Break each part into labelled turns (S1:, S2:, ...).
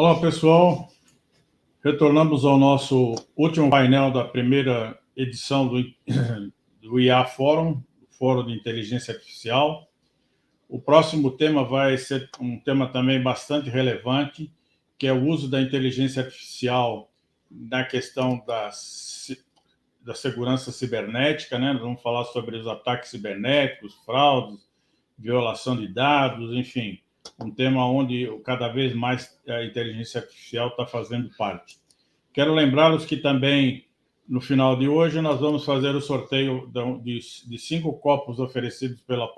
S1: Olá, pessoal. Retornamos ao nosso último painel da primeira edição do IA Fórum, Fórum de Inteligência Artificial. O próximo tema vai ser um tema também bastante relevante, que é o uso da inteligência artificial na questão da segurança cibernética, né? Nós vamos falar sobre os ataques cibernéticos, fraudes, violação de dados, enfim, um tema onde cada vez mais a inteligência artificial está fazendo parte. Quero lembrá-los que também, no final de hoje, nós vamos fazer o sorteio de 5 copos oferecidos pela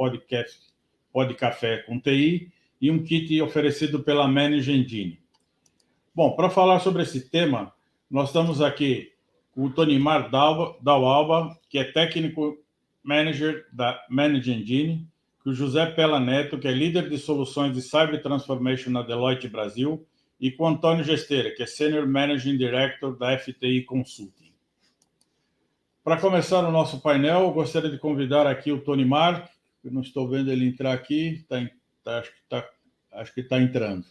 S1: Podcafé com TI e um kit oferecido pela Manage Engine. Bom, para falar sobre esse tema, nós estamos aqui com o Tonimar Daualba, que é técnico manager da Manage Engine, com o José Pella Neto, que é líder de soluções de Cyber Transformation na Deloitte Brasil, e com o Antônio Gesteira, que é Senior Managing Director da FTI Consulting. Para começar o nosso painel, eu gostaria de convidar aqui o Tonimar, eu não estou vendo ele entrar aqui, acho que está entrando.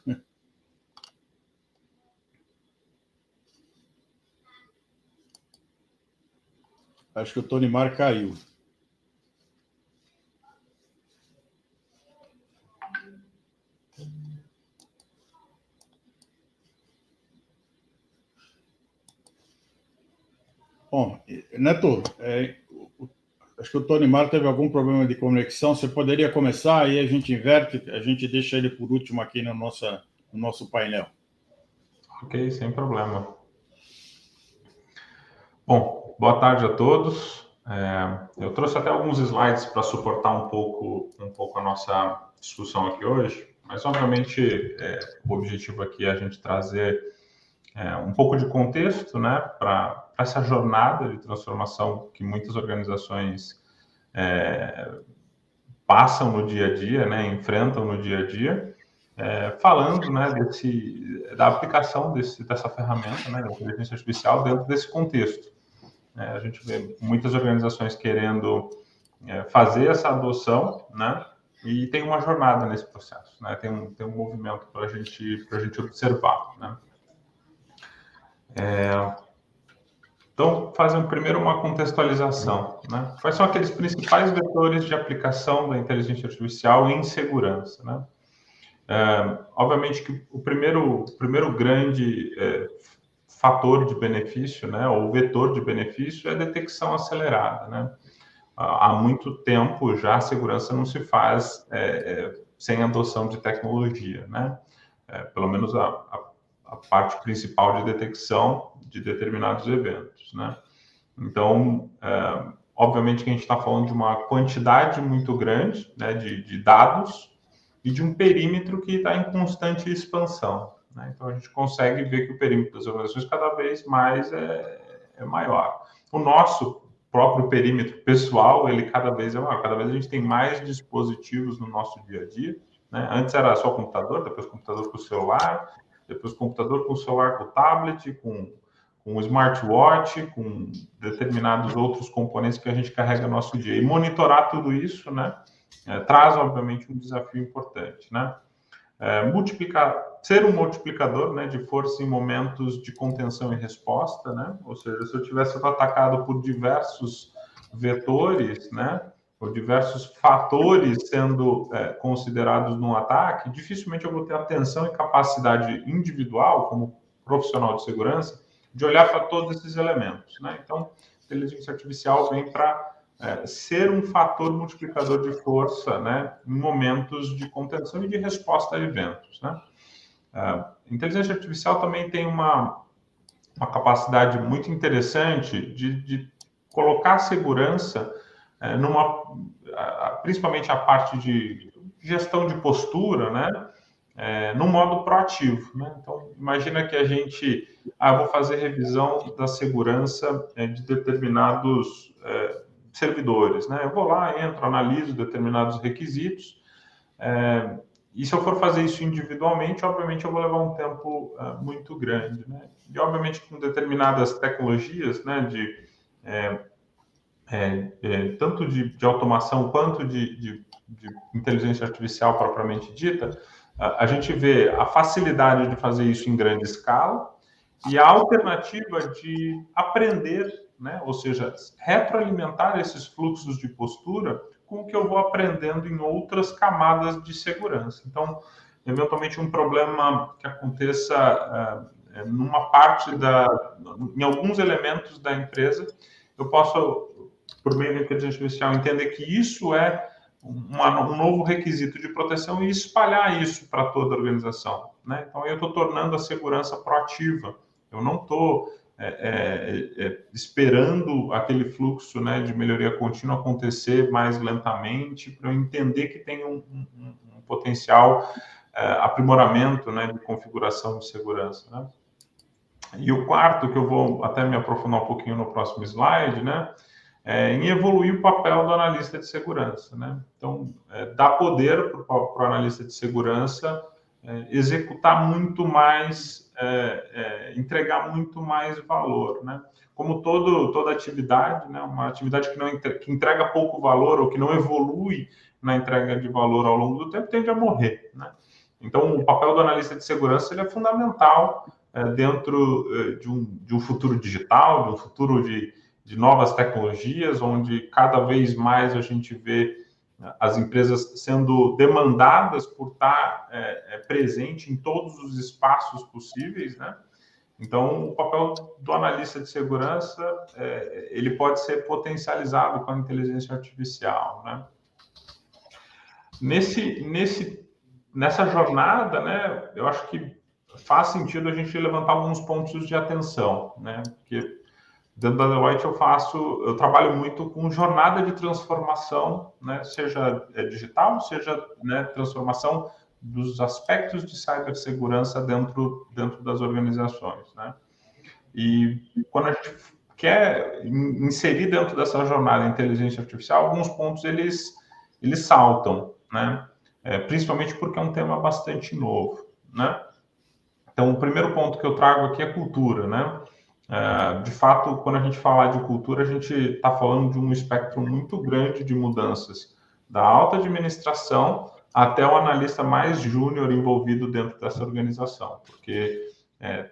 S1: Acho que o Tonimar caiu. Bom, Neto, acho que o Tonimar teve algum problema de conexão. Você poderia começar, aí a gente inverte, a gente deixa ele por último aqui no nosso painel.
S2: Ok, sem problema. Bom, boa tarde a todos. Eu trouxe até alguns slides para suportar um pouco a nossa discussão aqui hoje, mas obviamente o objetivo aqui é a gente trazer um pouco de contexto, né, para essa jornada de transformação que muitas organizações passam no dia a dia, né, enfrentam no dia a dia, falando, né, da aplicação dessa ferramenta, né, da inteligência artificial dentro desse contexto. A gente vê muitas organizações querendo fazer essa adoção, né, e tem uma jornada nesse processo, né, tem um movimento para a gente observar, né. Então, fazer primeiro uma contextualização, né? Quais são aqueles principais vetores de aplicação da inteligência artificial em segurança, né? Obviamente que o primeiro grande fator de benefício, né, ou vetor de benefício é a detecção acelerada, né? Há muito tempo já a segurança não se faz sem adoção de tecnologia, né? Pelo menos a parte principal de detecção de determinados eventos, né? Então, obviamente que a gente está falando de uma quantidade muito grande, né, de dados e de um perímetro que está em constante expansão, né? Então, a gente consegue ver que o perímetro das organizações cada vez mais é maior. O nosso próprio perímetro pessoal, ele cada vez é maior. Cada vez a gente tem mais dispositivos no nosso dia a dia, né? Antes era só computador, depois computador com celular, depois computador com celular, com tablet, com smartwatch, com determinados outros componentes que a gente carrega no nosso dia. E monitorar tudo isso, né, traz, obviamente, um desafio importante, né? Ser um multiplicador, né, de força em momentos de contenção e resposta, né? Ou seja, se eu tivesse sido atacado por diversos vetores, né, ou diversos fatores sendo considerados num ataque, dificilmente eu vou ter atenção e capacidade individual, como profissional de segurança, de olhar para todos esses elementos, né? Então, a inteligência artificial vem para ser um fator multiplicador de força, né, em momentos de contenção e de resposta a eventos, né? A inteligência artificial também tem uma capacidade muito interessante de colocar a segurança principalmente a parte de gestão de postura, né, num modo proativo, né? Então, imagina que a gente, vou fazer revisão da segurança de determinados servidores, né? Eu vou lá, entro, analiso determinados requisitos, e se eu for fazer isso individualmente, obviamente eu vou levar um tempo muito grande, né? E obviamente com determinadas tecnologias, né, tanto de automação quanto de inteligência artificial propriamente dita, a gente vê a facilidade de fazer isso em grande escala e a alternativa de aprender, né? Ou seja, retroalimentar esses fluxos de postura com o que eu vou aprendendo em outras camadas de segurança. Então, eventualmente, um problema que aconteça numa parte em alguns elementos da empresa, eu posso, por meio da inteligência artificial, entender que isso é um novo requisito de proteção e espalhar isso para toda a organização, né? Então, eu estou tornando a segurança proativa. Eu não estou esperando aquele fluxo, né, de melhoria contínua acontecer mais lentamente para eu entender que tem um potencial aprimoramento, né, de configuração de segurança, né? E o quarto, que eu vou até me aprofundar um pouquinho no próximo slide, né, em evoluir o papel do analista de segurança, né? Então, dá poder para o analista de segurança executar muito mais, entregar muito mais valor, né? Como toda atividade, né? Uma atividade que entrega pouco valor ou que não evolui na entrega de valor ao longo do tempo tende a morrer, né? Então, o papel do analista de segurança ele é fundamental dentro de um futuro digital, de um futuro de novas tecnologias, onde cada vez mais a gente vê as empresas sendo demandadas por estar presente em todos os espaços possíveis, né? Então, o papel do analista de segurança, ele pode ser potencializado com a inteligência artificial, né? Nessa jornada, né, eu acho que faz sentido a gente levantar alguns pontos de atenção, né? Porque dentro da Deloitte eu trabalho muito com jornada de transformação, né? Seja digital, seja, né, transformação dos aspectos de cibersegurança dentro das organizações, né? E quando a gente quer inserir dentro dessa jornada a inteligência artificial, alguns pontos eles saltam, né? Principalmente porque é um tema bastante novo, né? Então, o primeiro ponto que eu trago aqui é cultura, né? De fato, quando a gente falar de cultura, a gente está falando de um espectro muito grande de mudanças, da alta administração até o analista mais júnior envolvido dentro dessa organização, porque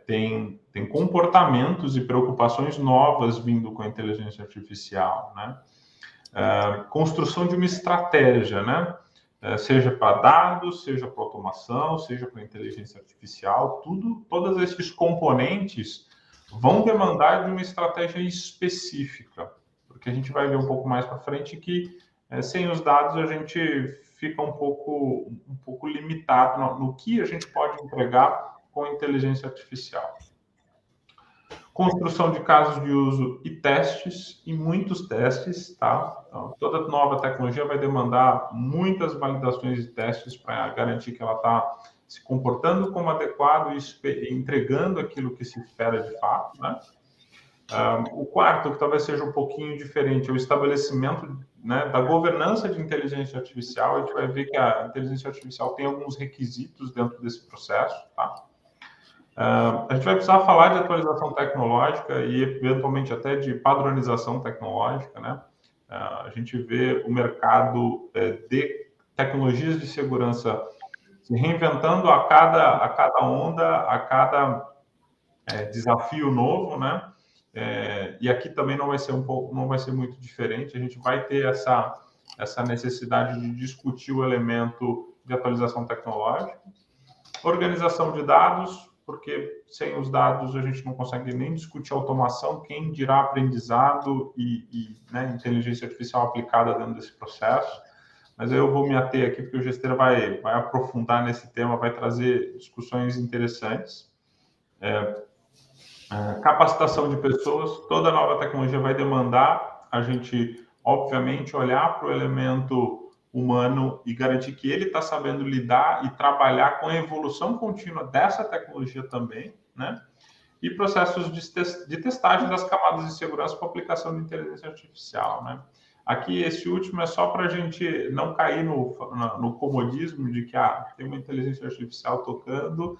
S2: tem comportamentos e preocupações novas vindo com a inteligência artificial, né? Construção de uma estratégia, né? Seja para dados, seja para automação, seja para inteligência artificial, todos esses componentes vão demandar de uma estratégia específica, porque a gente vai ver um pouco mais para frente que sem os dados a gente fica um pouco limitado no que a gente pode entregar com a inteligência artificial. Construção de casos de uso e testes, e muitos testes, tá? Então, toda nova tecnologia vai demandar muitas validações e testes para garantir que ela está se comportando como adequado e entregando aquilo que se espera de fato, né? O quarto, que talvez seja um pouquinho diferente, é o estabelecimento, né, da governança de inteligência artificial. A gente vai ver que a inteligência artificial tem alguns requisitos dentro desse processo, tá? A gente vai precisar falar de atualização tecnológica e, eventualmente, até de padronização tecnológica, né? A gente vê o mercado de tecnologias de segurança se reinventando a cada onda, a cada desafio novo, né? E aqui também não vai ser muito diferente. A gente vai ter essa necessidade de discutir o elemento de atualização tecnológica. Organização de dados, porque sem os dados a gente não consegue nem discutir automação, quem dirá aprendizado né, inteligência artificial aplicada dentro desse processo. Mas eu vou me ater aqui, porque o Gesteira vai aprofundar nesse tema, vai trazer discussões interessantes. Capacitação de pessoas, toda nova tecnologia vai demandar a gente, obviamente, olhar para o elemento humano e garantir que ele está sabendo lidar e trabalhar com a evolução contínua dessa tecnologia também, né? E processos de testagem das camadas de segurança para aplicação de inteligência artificial, né? Aqui, esse último é só para a gente não cair no comodismo de que tem uma inteligência artificial tocando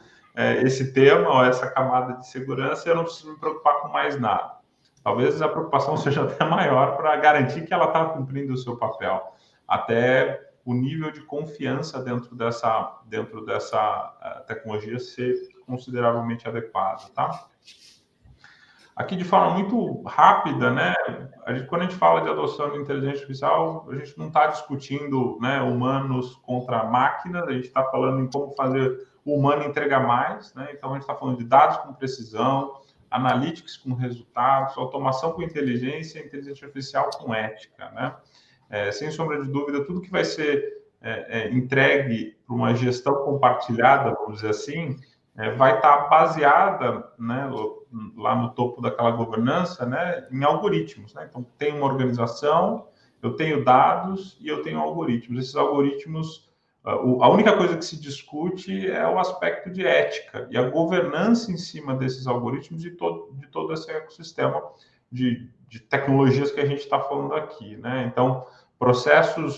S2: esse tema ou essa camada de segurança e eu não preciso me preocupar com mais nada. Talvez a preocupação seja até maior para garantir que ela está cumprindo o seu papel. Até o nível de confiança dentro dessa tecnologia ser consideravelmente adequado, tá? Aqui, de forma muito rápida, né? Quando a gente fala de adoção de inteligência artificial, a gente não está discutindo, né, humanos contra máquinas, a gente está falando em como fazer o humano entregar mais, né? Então, a gente está falando de dados com precisão, analytics com resultados, automação com inteligência artificial com ética, né? Sem sombra de dúvida, tudo que vai ser entregue para uma gestão compartilhada, vamos dizer assim, vai estar baseada, né, lá no topo daquela governança, né, em algoritmos, né? Então, tem uma organização, eu tenho dados e eu tenho algoritmos. Esses algoritmos, a única coisa que se discute é o aspecto de ética e a governança em cima desses algoritmos e de todo esse ecossistema de tecnologias que a gente está falando aqui, né? Então,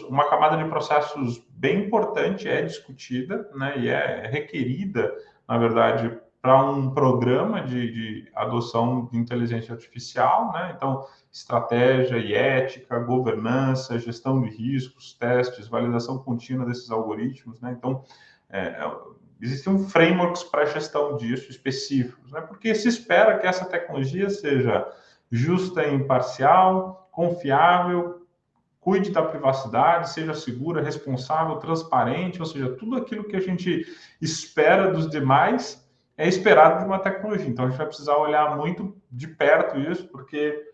S2: uma camada de processos bem importante é discutida, né, e é requerida, na verdade, para um programa de adoção de inteligência artificial, né? Então, estratégia e ética, governança, gestão de riscos, testes, validação contínua desses algoritmos, né? Então, existem frameworks para gestão disso específicos, né? Porque se espera que essa tecnologia seja justa e imparcial, confiável, cuide da privacidade, seja segura, responsável, transparente, ou seja, tudo aquilo que a gente espera dos demais é esperado de uma tecnologia. Então, a gente vai precisar olhar muito de perto isso, porque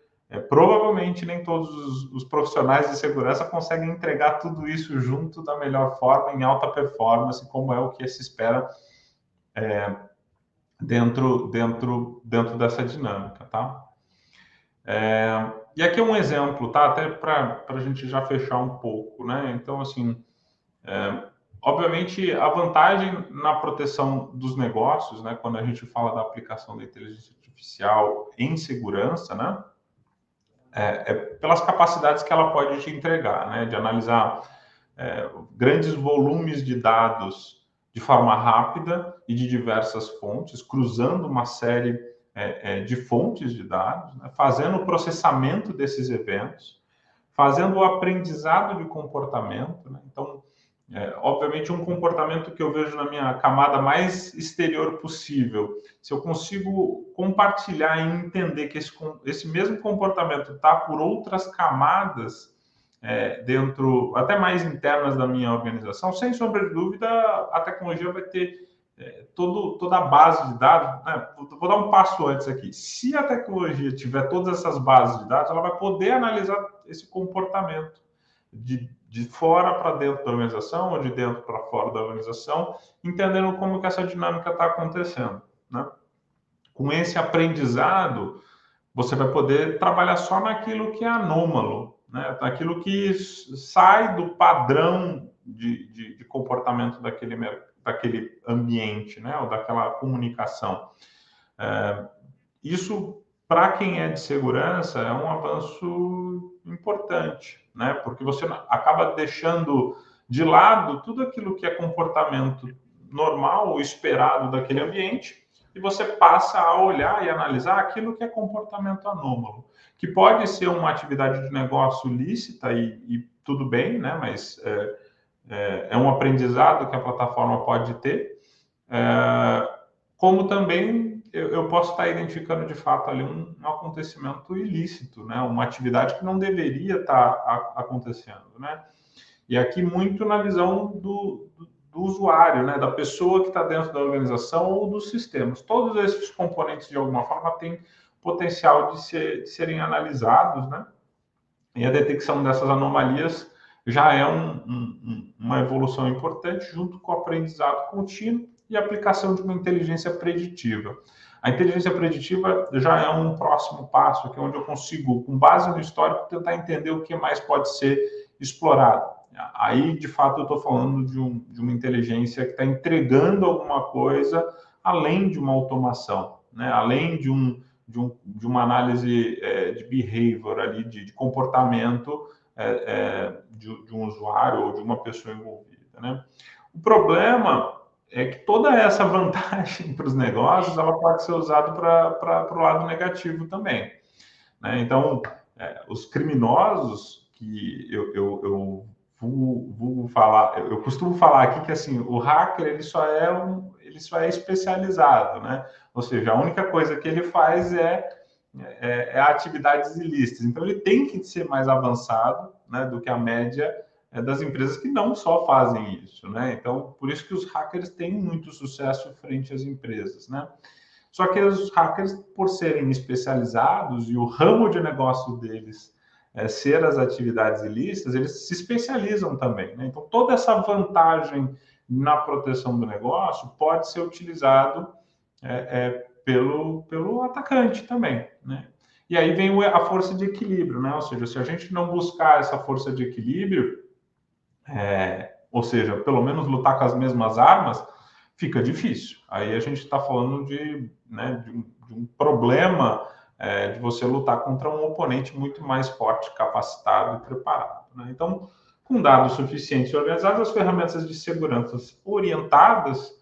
S2: provavelmente nem todos os profissionais de segurança conseguem entregar tudo isso junto da melhor forma, em alta performance, como é o que se espera dentro dessa dinâmica, tá? E aqui é um exemplo, tá? Até para a gente já fechar um pouco, né? Então, assim, obviamente, a vantagem na proteção dos negócios, né? Quando a gente fala da aplicação da inteligência artificial em segurança, né? É pelas capacidades que ela pode te entregar, né? De analisar grandes volumes de dados de forma rápida e de diversas fontes, cruzando uma série de fontes de dados, né? Fazendo o processamento desses eventos, fazendo o aprendizado de comportamento, né? Então, obviamente, um comportamento que eu vejo na minha camada mais exterior possível, se eu consigo compartilhar e entender que esse mesmo comportamento está por outras camadas dentro, até mais internas da minha organização, sem sombra de dúvida, a tecnologia vai ter toda a base de dados, né? Vou dar um passo antes aqui. Se a tecnologia tiver todas essas bases de dados, ela vai poder analisar esse comportamento de fora para dentro da organização ou de dentro para fora da organização, entendendo como que essa dinâmica está acontecendo, né? Com esse aprendizado, você vai poder trabalhar só naquilo que é anômalo, né? Naquilo que sai do padrão de comportamento daquele ambiente, né? Ou daquela comunicação. Isso, para quem é de segurança, é um avanço importante, né? Porque você acaba deixando de lado tudo aquilo que é comportamento normal ou esperado daquele ambiente e você passa a olhar e analisar aquilo que é comportamento anômalo, que pode ser uma atividade de negócio lícita e tudo bem, né? Mas é um aprendizado que a plataforma pode ter, como também eu posso estar identificando de fato ali um acontecimento ilícito, né? Uma atividade que não deveria estar acontecendo, né? E aqui muito na visão do usuário, né? Da pessoa que está dentro da organização ou dos sistemas. Todos esses componentes, de alguma forma, têm potencial de serem analisados, né? E a detecção dessas anomalias já é uma evolução importante, junto com o aprendizado contínuo e a aplicação de uma inteligência preditiva. A inteligência preditiva já é um próximo passo, que é onde eu consigo, com base no histórico, tentar entender o que mais pode ser explorado. Aí, de fato, eu estou falando de uma inteligência que está entregando alguma coisa além de uma automação, né? Além de uma análise de behavior ali, de comportamento de um usuário ou de uma pessoa envolvida, né? O problema é que toda essa vantagem para os negócios, ela pode ser usada para o lado negativo também, né? Então, os criminosos, que eu falar, eu costumo falar aqui que assim, o hacker ele só é especializado, né? Ou seja, a única coisa que ele faz é atividades ilícitas. Então ele tem que ser mais avançado, né, do que a média das empresas que não só fazem isso, né? Então por isso que os hackers têm muito sucesso frente às empresas, né? Só que os hackers, por serem especializados e o ramo de negócio deles ser as atividades ilícitas, eles se especializam também, né? Então, toda essa vantagem na proteção do negócio pode ser utilizado pelo atacante também, né? E aí vem a força de equilíbrio, né? Ou seja, se a gente não buscar essa força de equilíbrio, ou seja, pelo menos lutar com as mesmas armas, fica difícil. Aí a gente está falando de um problema de você lutar contra um oponente muito mais forte, capacitado e preparado, né? Então, com dados suficientes e organizados, as ferramentas de segurança orientadas,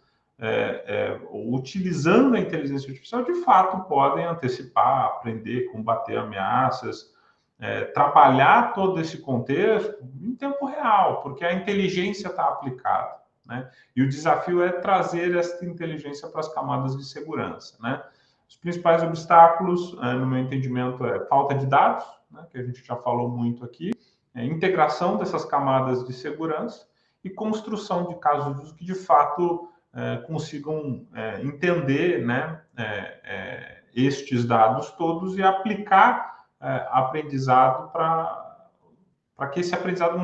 S2: utilizando a inteligência artificial, de fato podem antecipar, aprender, combater ameaças, trabalhar todo esse contexto em tempo real, porque a inteligência está aplicada, né? E o desafio é trazer essa inteligência para as camadas de segurança, né? Os principais obstáculos, no meu entendimento, é falta de dados, né, que a gente já falou muito aqui, integração dessas camadas de segurança e construção de casos de uso que, de fato, consigam entender, né, estes dados todos e aplicar aprendizado para que esse aprendizado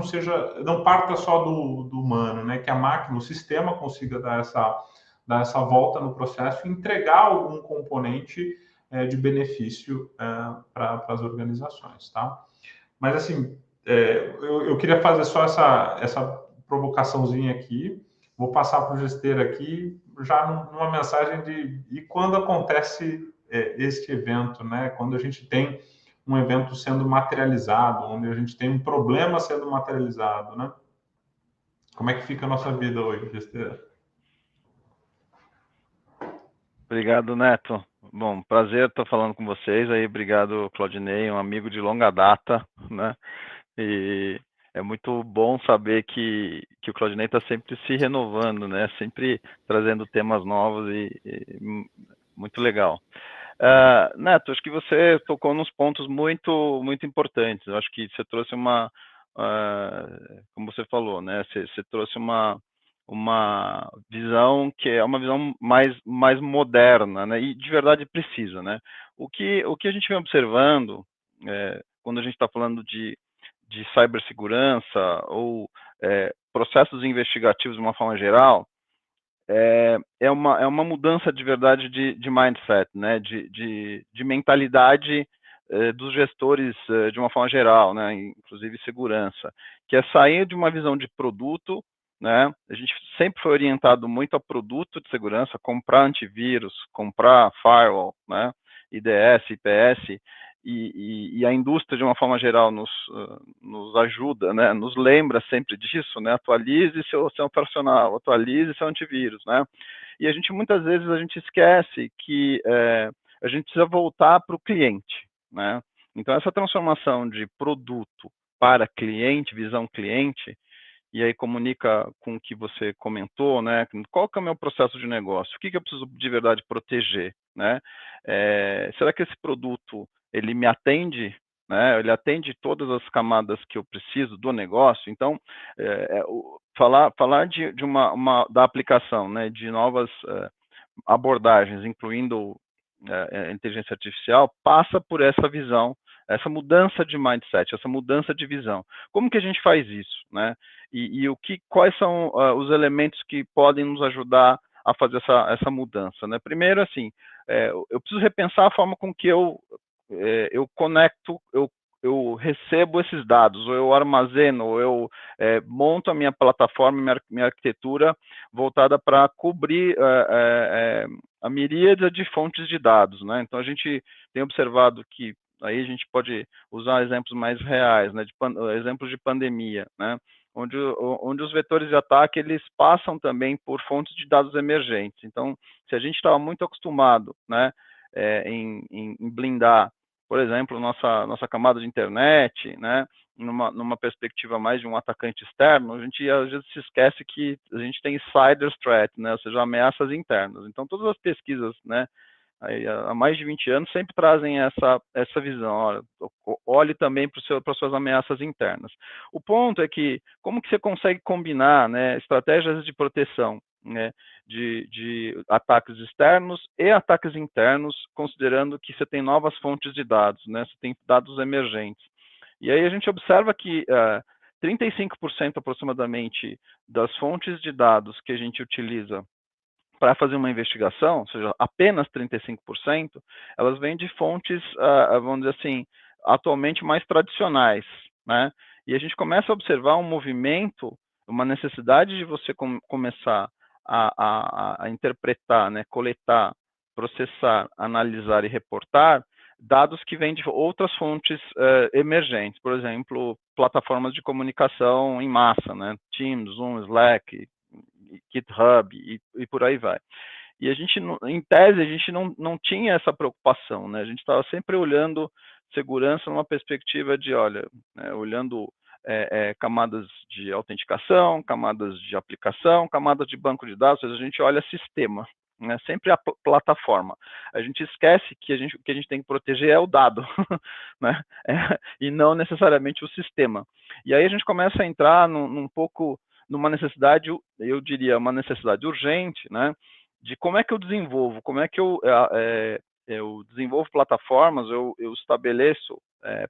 S2: não parta só do humano, né? Que a máquina, o sistema consiga dar essa volta no processo e entregar algum componente de benefício para as organizações, tá? Mas assim, eu queria fazer só essa provocaçãozinha aqui. Vou passar para o Gesteira aqui já numa mensagem e quando acontece este evento, né? Quando a gente tem um evento sendo materializado, onde a gente tem um problema sendo materializado, né? Como é que fica a nossa vida hoje, Gesteira?
S3: Obrigado, Neto. Bom, prazer estar falando com vocês aí. Obrigado, Claudinei, um amigo de longa data, né? E é muito bom saber que o Claudinei está sempre se renovando, né? Sempre trazendo temas novos e muito legal. Neto, acho que você tocou nos pontos muito importantes. Eu acho que você trouxe como você falou, né? Você trouxe uma visão que é uma visão mais moderna, né? E de verdade precisa, né? O que a gente vem observando quando a gente está falando de cibersegurança ou processos investigativos de uma forma geral, é uma mudança de verdade de mindset, né? De mentalidade dos gestores de uma forma geral, né? Inclusive segurança, que é sair de uma visão de produto, né? A gente sempre foi orientado muito a produto de segurança, comprar antivírus, comprar firewall, né? IDS, IPS, e a indústria, de uma forma geral, nos ajuda, né? Nos lembra sempre disso, né? Atualize seu operacional, atualize seu antivírus, né? E a gente, muitas vezes, a gente esquece que a gente precisa voltar para o cliente, né? Então, essa transformação de produto para cliente, visão cliente, e aí comunica com o que você comentou, né? Qual que é o meu processo de negócio? O que eu preciso de verdade proteger, né? Será que esse produto ele me atende, né? Ele atende todas as camadas que eu preciso do negócio? Então, falar da aplicação, né? De novas abordagens, incluindo a inteligência artificial, passa por essa visão, essa mudança de mindset, essa mudança de visão. Como que a gente faz isso, né? E quais são os elementos que podem nos ajudar a fazer essa mudança, né? Primeiro, assim, eu preciso repensar a forma com que eu conecto, eu recebo esses dados, ou eu armazeno, ou eu monto a minha plataforma, minha arquitetura voltada para cobrir a miríade de fontes de dados, né? Então, a gente tem observado que aí a gente pode usar exemplos mais reais, né? Exemplos de pandemia, né? Onde os vetores de ataque, eles passam também por fontes de dados emergentes. Então, se a gente estava muito acostumado, né, em blindar, por exemplo, nossa camada de internet, né, numa perspectiva mais de um atacante externo, a gente às vezes se esquece que a gente tem insider threat, né, ou seja, ameaças internas. Então, todas as pesquisas, né, aí, há mais de 20 anos, sempre trazem essa visão. Olha, olhe também para as suas ameaças internas. O ponto é que, como que você consegue combinar, né, estratégias de proteção, né, de ataques externos e ataques internos, considerando que você tem novas fontes de dados, né, você tem dados emergentes. E aí a gente observa que 35% aproximadamente das fontes de dados que a gente utiliza para fazer uma investigação, ou seja, apenas 35%, elas vêm de fontes, vamos dizer assim, atualmente mais tradicionais, né? E a gente começa a observar um movimento, uma necessidade de você começar a interpretar, né, coletar, processar, analisar e reportar dados que vêm de outras fontes emergentes, por exemplo, plataformas de comunicação em massa, né? Teams, Zoom, Slack, GitHub e por aí vai. E a gente, em tese, a gente não tinha essa preocupação, né? A gente estava sempre olhando segurança numa perspectiva de, olha, né, olhando camadas de autenticação, camadas de aplicação, camadas de banco de dados, a gente olha sistema, né? Sempre a plataforma. A gente esquece que o que a gente tem que proteger é o dado, né? E não necessariamente o sistema. E aí a gente começa a entrar num pouco numa necessidade, eu diria, uma necessidade urgente, né, de como é que eu desenvolvo, como é que eu desenvolvo plataformas, eu estabeleço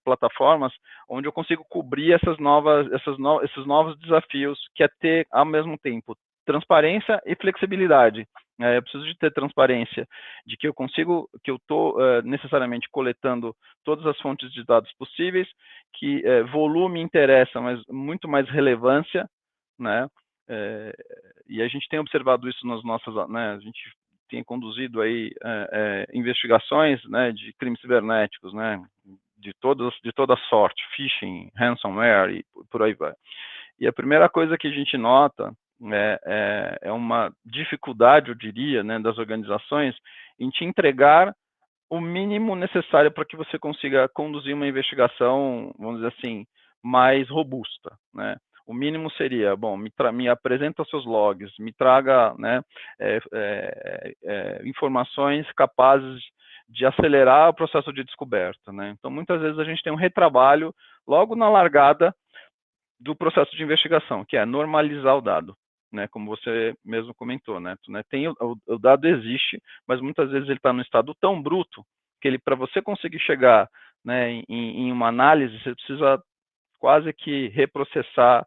S3: plataformas onde eu consigo cobrir esses novos desafios, que é ter, ao mesmo tempo, transparência e flexibilidade. Eu preciso de ter transparência, de que eu estou necessariamente coletando todas as fontes de dados possíveis, que volume interessa, mas muito mais relevância, né? E a gente tem observado isso nas nossas, né? A gente tem conduzido aí investigações, né, de crimes cibernéticos, né, de toda sorte, phishing, ransomware e por aí vai. E a primeira coisa que a gente nota é uma dificuldade, eu diria, né, das organizações em te entregar o mínimo necessário para que você consiga conduzir uma investigação, vamos dizer assim, mais robusta, né? O mínimo seria, bom, me apresenta seus logs, me traga, né, informações capazes de acelerar o processo de descoberta, né? Então, muitas vezes a gente tem um retrabalho logo na largada do processo de investigação, que é normalizar o dado, né? Como você mesmo comentou, né? Tem o dado existe, mas muitas vezes ele está num estado tão bruto que ele, para você conseguir chegar, né, em uma análise, você precisa quase que reprocessar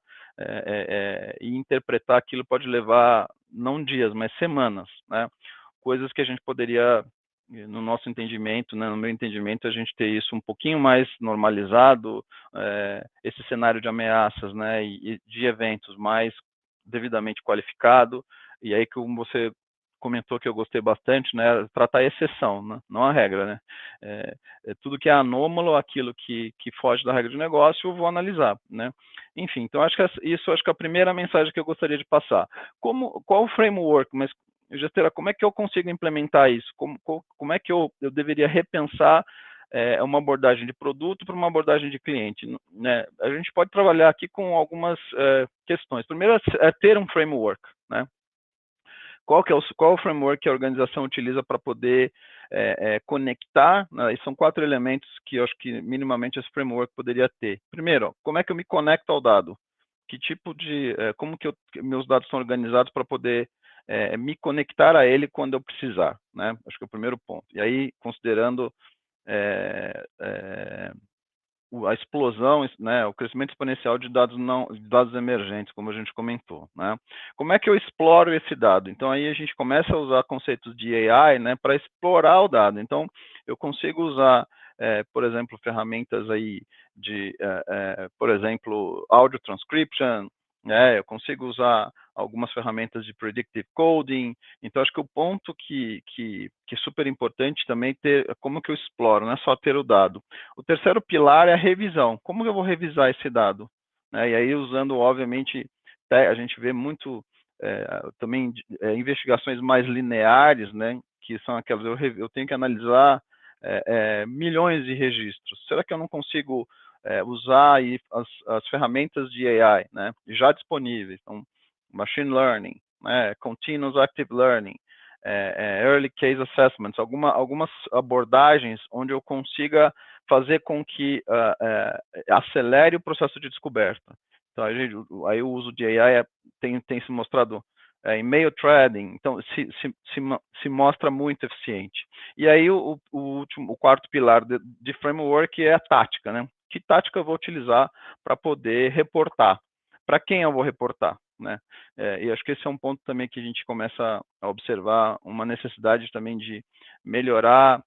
S3: e interpretar aquilo, pode levar não dias, mas semanas, né? Coisas que a gente poderia, no nosso entendimento, né, no meu entendimento, a gente ter isso um pouquinho mais normalizado, esse cenário de ameaças, né, e de eventos mais devidamente qualificado, e aí como você comentou que eu gostei bastante, né, tratar a exceção, né, não a regra, né, tudo que é anômalo, aquilo que foge da regra de negócio, eu vou analisar, né. Enfim, então acho que acho que é a primeira mensagem que eu gostaria de passar. Qual o framework, mas gestora, como é que eu consigo implementar isso? Como é que eu deveria repensar uma abordagem de produto para uma abordagem de cliente? Né? A gente pode trabalhar aqui com algumas questões. Primeiro é ter um framework, né? Qual o framework que a organização utiliza para poder conectar? Né? São 4 elementos que eu acho que minimamente esse framework poderia ter. Primeiro, como é que eu me conecto ao dado? Que tipo de, como que meus dados são organizados para poder me conectar a ele quando eu precisar, né? Acho que é o primeiro ponto. E aí, considerando a explosão, né, o crescimento exponencial de dados emergentes, como a gente comentou, né? Como é que eu exploro esse dado? Então aí a gente começa a usar conceitos de AI, né, para explorar o dado. Então eu consigo usar, por exemplo, ferramentas aí de, por exemplo, audio transcription, né? Eu consigo usar algumas ferramentas de predictive coding. Então acho que o ponto que é super importante também ter como que eu exploro, não é só ter o dado. O terceiro pilar é a revisão. Como eu vou revisar esse dado? Né? E aí, usando, obviamente, a gente vê muito também investigações mais lineares, né? Que são aquelas, eu tenho que analisar milhões de registros. Será que eu não consigo usar aí as ferramentas de AI, né, já disponíveis, então, machine learning, né, continuous active learning, early case assessments, algumas abordagens onde eu consiga fazer com que acelere o processo de descoberta. Então, aí o uso de AI tem se mostrado e-mail threading, então se mostra muito eficiente. E aí o quarto pilar de framework é a tática, né? Que tática eu vou utilizar para poder reportar? Para quem eu vou reportar? Né? E acho que esse é um ponto também que a gente começa a observar uma necessidade também de melhorar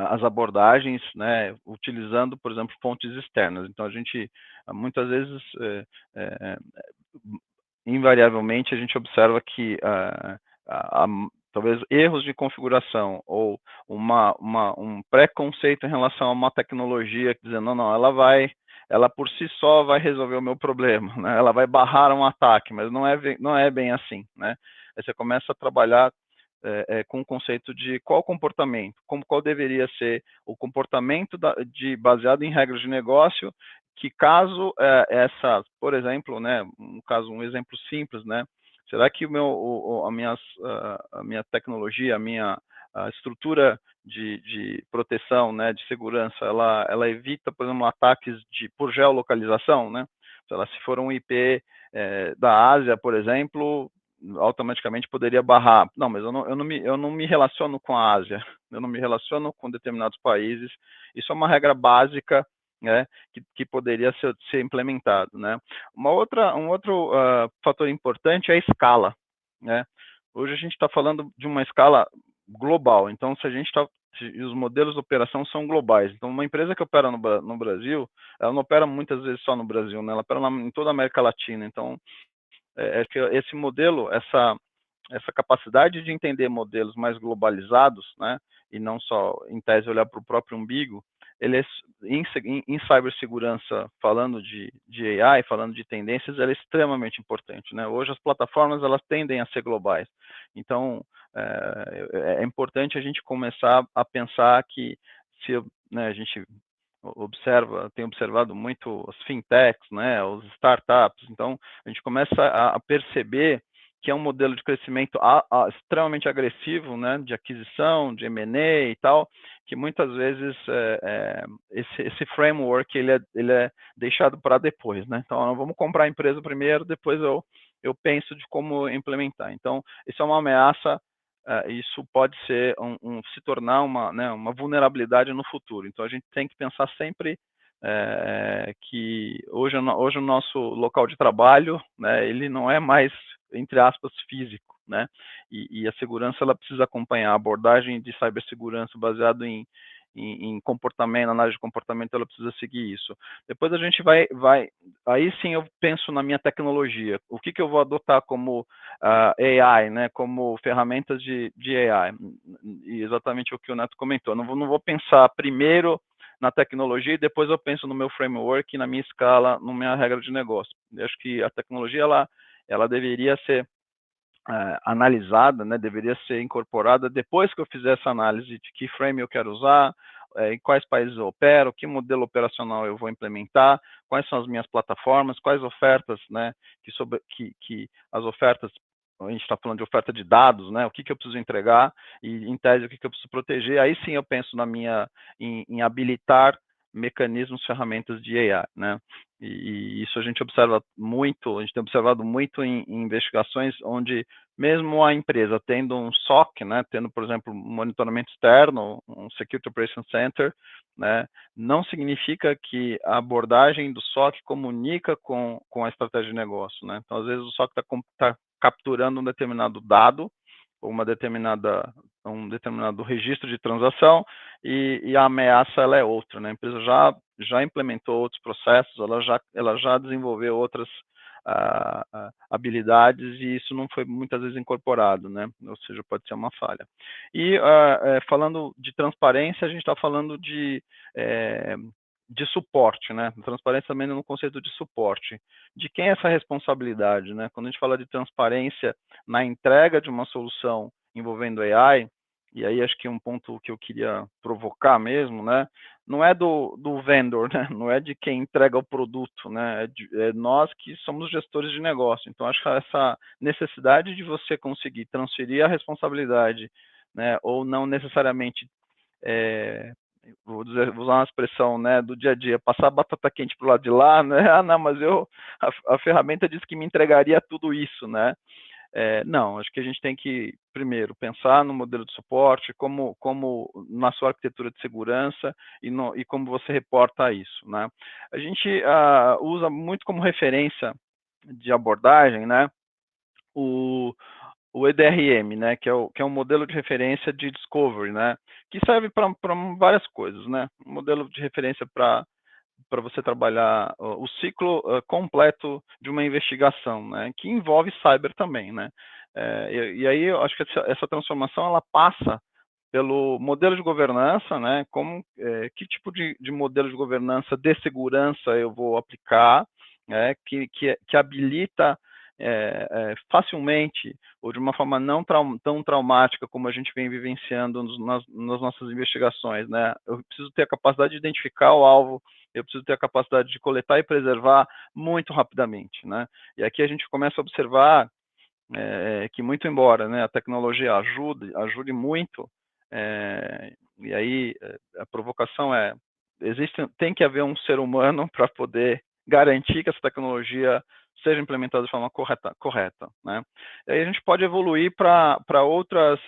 S3: as abordagens, né, utilizando, por exemplo, fontes externas. Então, a gente, muitas vezes, invariavelmente, a gente observa que talvez erros de configuração ou um preconceito em relação a uma tecnologia, dizendo, não, ela por si só vai resolver o meu problema, né? Ela vai barrar um ataque, mas não é bem assim, né? Aí você começa a trabalhar com o conceito de qual comportamento, qual deveria ser o comportamento baseado em regras de negócio, que caso por exemplo, né, um exemplo simples, né, será que a minha tecnologia, a estrutura de proteção, né, de segurança, ela evita, por exemplo, ataques por geolocalização, né? Se for um IP da Ásia, por exemplo, automaticamente poderia barrar. Não, mas eu não me relaciono com a Ásia, eu não me relaciono com determinados países. Isso é uma regra básica, né, que poderia ser implementado, né? Um outro fator importante é a escala, né? Hoje a gente está falando de uma escala global, então os modelos de operação são globais. Então, uma empresa que opera no Brasil, ela não opera muitas vezes só no Brasil, né? Ela opera em toda a América Latina. Então, que esse modelo, essa capacidade de entender modelos mais globalizados, né, e não só em tese olhar para o próprio umbigo, ele em cibersegurança, falando de AI, falando de tendências, ele é extremamente importante, né? Hoje as plataformas elas tendem a ser globais, então é importante a gente começar a pensar que né, a gente tem observado muito as fintechs, né, os startups, então a gente começa a perceber que é um modelo de crescimento extremamente agressivo, né, de aquisição, de M&A e tal, que muitas vezes esse framework ele é deixado para depois, né? Então vamos comprar a empresa primeiro, depois eu penso de como implementar. Então isso é uma ameaça. Isso pode se tornar uma vulnerabilidade no futuro. Então, a gente tem que pensar sempre que hoje o nosso local de trabalho, né, ele não é mais, entre aspas, físico, né? E a segurança ela precisa acompanhar a abordagem de cibersegurança baseado em comportamento, análise de comportamento, ela precisa seguir isso. Depois a gente aí sim eu penso na minha tecnologia, o que eu vou adotar como AI, né, como ferramentas de AI, e exatamente o que o Neto comentou, não vou pensar primeiro na tecnologia e depois eu penso no meu framework, na minha escala, na minha regra de negócio. Eu acho que a tecnologia, ela deveria ser analisada, né, deveria ser incorporada depois que eu fizer essa análise de que frame eu quero usar, em quais países eu opero, que modelo operacional eu vou implementar, quais são as minhas plataformas, quais ofertas, né, que as ofertas, a gente está falando de oferta de dados, né, o que eu preciso entregar e, em tese, o que eu preciso proteger, aí sim eu penso em habilitar mecanismos, ferramentas de AI, né, e isso a gente observa muito, a gente tem observado muito em investigações onde mesmo a empresa tendo um SOC, né, tendo, por exemplo, um monitoramento externo, um Security Operations Center, né, não significa que a abordagem do SOC comunica com a estratégia de negócio, né? Então, às vezes, o SOC está capturando um determinado dado, ou um determinado registro de transação, e a ameaça ela é outra, né? A empresa já implementou outros processos, ela já desenvolveu outras habilidades e isso não foi muitas vezes incorporado, né? Ou seja, pode ser uma falha. E falando de transparência, a gente está falando de suporte, né? Transparência também no conceito de suporte. De quem é essa responsabilidade, né? Quando a gente fala de transparência na entrega de uma solução envolvendo AI, e aí acho que um ponto que eu queria provocar mesmo, né, não é do vendor, né, não é de quem entrega o produto, né, é nós que somos gestores de negócio. Então, acho que essa necessidade de você conseguir transferir a responsabilidade, né, ou não necessariamente, vou usar uma expressão, né, do dia a dia, passar a batata quente para o lado de lá, né, não, mas a ferramenta disse que me entregaria tudo isso, né, não, acho que a gente tem que, primeiro, pensar no modelo de suporte, como na sua arquitetura de segurança e como você reporta isso, né. A gente usa muito como referência de abordagem, né, o EDRM, né, que é um modelo de referência de discovery, né, que serve para várias coisas, né, um modelo de referência para você trabalhar o ciclo completo de uma investigação, né, que envolve cyber também, né. E aí eu acho que essa transformação ela passa pelo modelo de governança, né, que tipo de modelo de governança de segurança eu vou aplicar, né, que habilita facilmente ou de uma forma não tão traumática como a gente vem vivenciando nas nossas investigações, né. Eu preciso ter a capacidade de identificar o alvo, eu preciso ter a capacidade de coletar e preservar muito rapidamente, né. E aqui a gente começa a observar que muito embora, né, a tecnologia ajude muito, e aí a provocação tem que haver um ser humano para poder garantir que essa tecnologia seja implementada de forma correta, né? E aí a gente pode evoluir para outros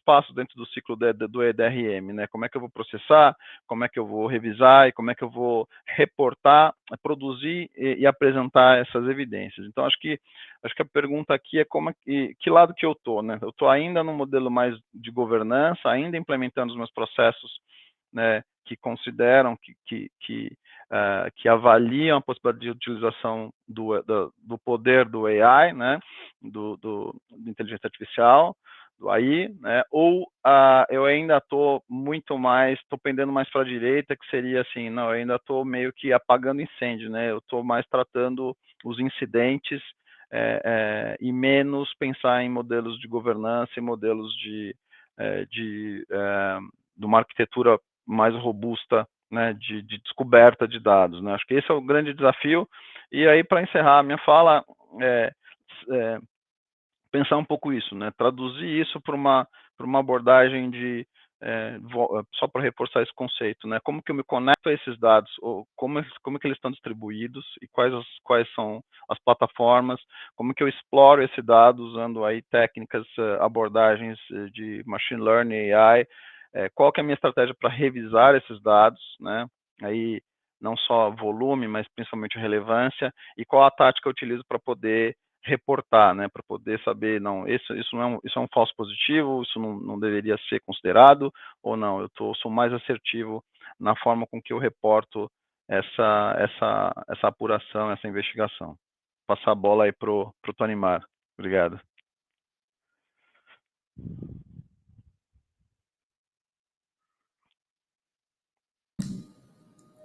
S3: passos dentro do ciclo do EDRM, né? Como é que eu vou processar, como é que eu vou revisar e como é que eu vou reportar, produzir e apresentar essas evidências. Então, acho que a pergunta aqui é que lado que eu estou, né? Eu estou ainda no modelo mais de governança, ainda implementando os meus processos, né, que consideram, que avaliam a possibilidade de utilização do poder do AI, né, do inteligência artificial, do AI, né, ou eu ainda estou pendendo mais para a direita, que seria assim, não, eu ainda estou meio que apagando incêndio, né, eu estou mais tratando os incidentes e menos pensar em modelos de governança e modelos de uma arquitetura mais robusta, né, de descoberta de dados, né? Acho que esse é o grande desafio. E aí, para encerrar a minha fala, pensar um pouco isso, né? Traduzir isso para uma abordagem só para reforçar esse conceito, né? Como que eu me conecto a esses dados, ou como que eles estão distribuídos e quais são as plataformas, como que eu exploro esse dado usando aí técnicas, abordagens de machine learning, AI, qual que é a minha estratégia para revisar esses dados, né? Aí não só volume, mas principalmente relevância, e qual a tática eu utilizo para poder reportar, né, para poder saber, não, isso é um falso positivo, isso não deveria ser considerado, ou não, sou mais assertivo na forma com que eu reporto essa apuração, essa investigação. Passar a bola aí pro Tony Mar. Obrigado.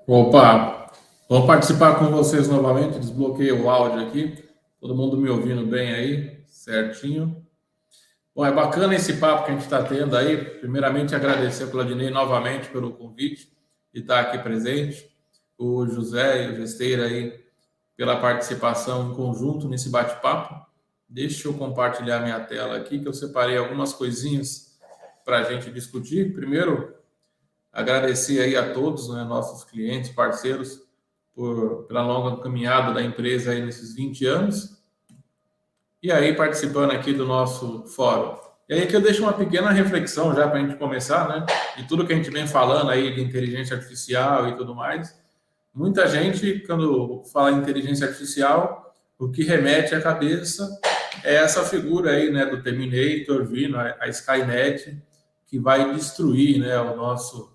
S4: Opa, vou participar com vocês novamente, desbloqueei o áudio aqui, todo mundo me ouvindo bem aí, certinho. Bom, é bacana esse papo que a gente está tendo aí. Primeiramente, agradecer ao Claudinei novamente pelo convite de estar aqui presente, o José e o Gesteira aí pela participação em conjunto nesse bate-papo. Deixa eu compartilhar minha tela aqui, que eu separei algumas coisinhas para a gente discutir. Primeiro, agradecer aí a todos, né, nossos clientes, parceiros, pela longa caminhada da empresa aí nesses 20 anos. E aí, participando aqui do nosso fórum. E aí que eu deixo uma pequena reflexão já para a gente começar, né? De tudo que a gente vem falando aí de inteligência artificial e tudo mais. Muita gente, quando fala em inteligência artificial, o que remete à cabeça é essa figura aí, né, do Terminator vindo, a Skynet, que vai destruir, né, o nosso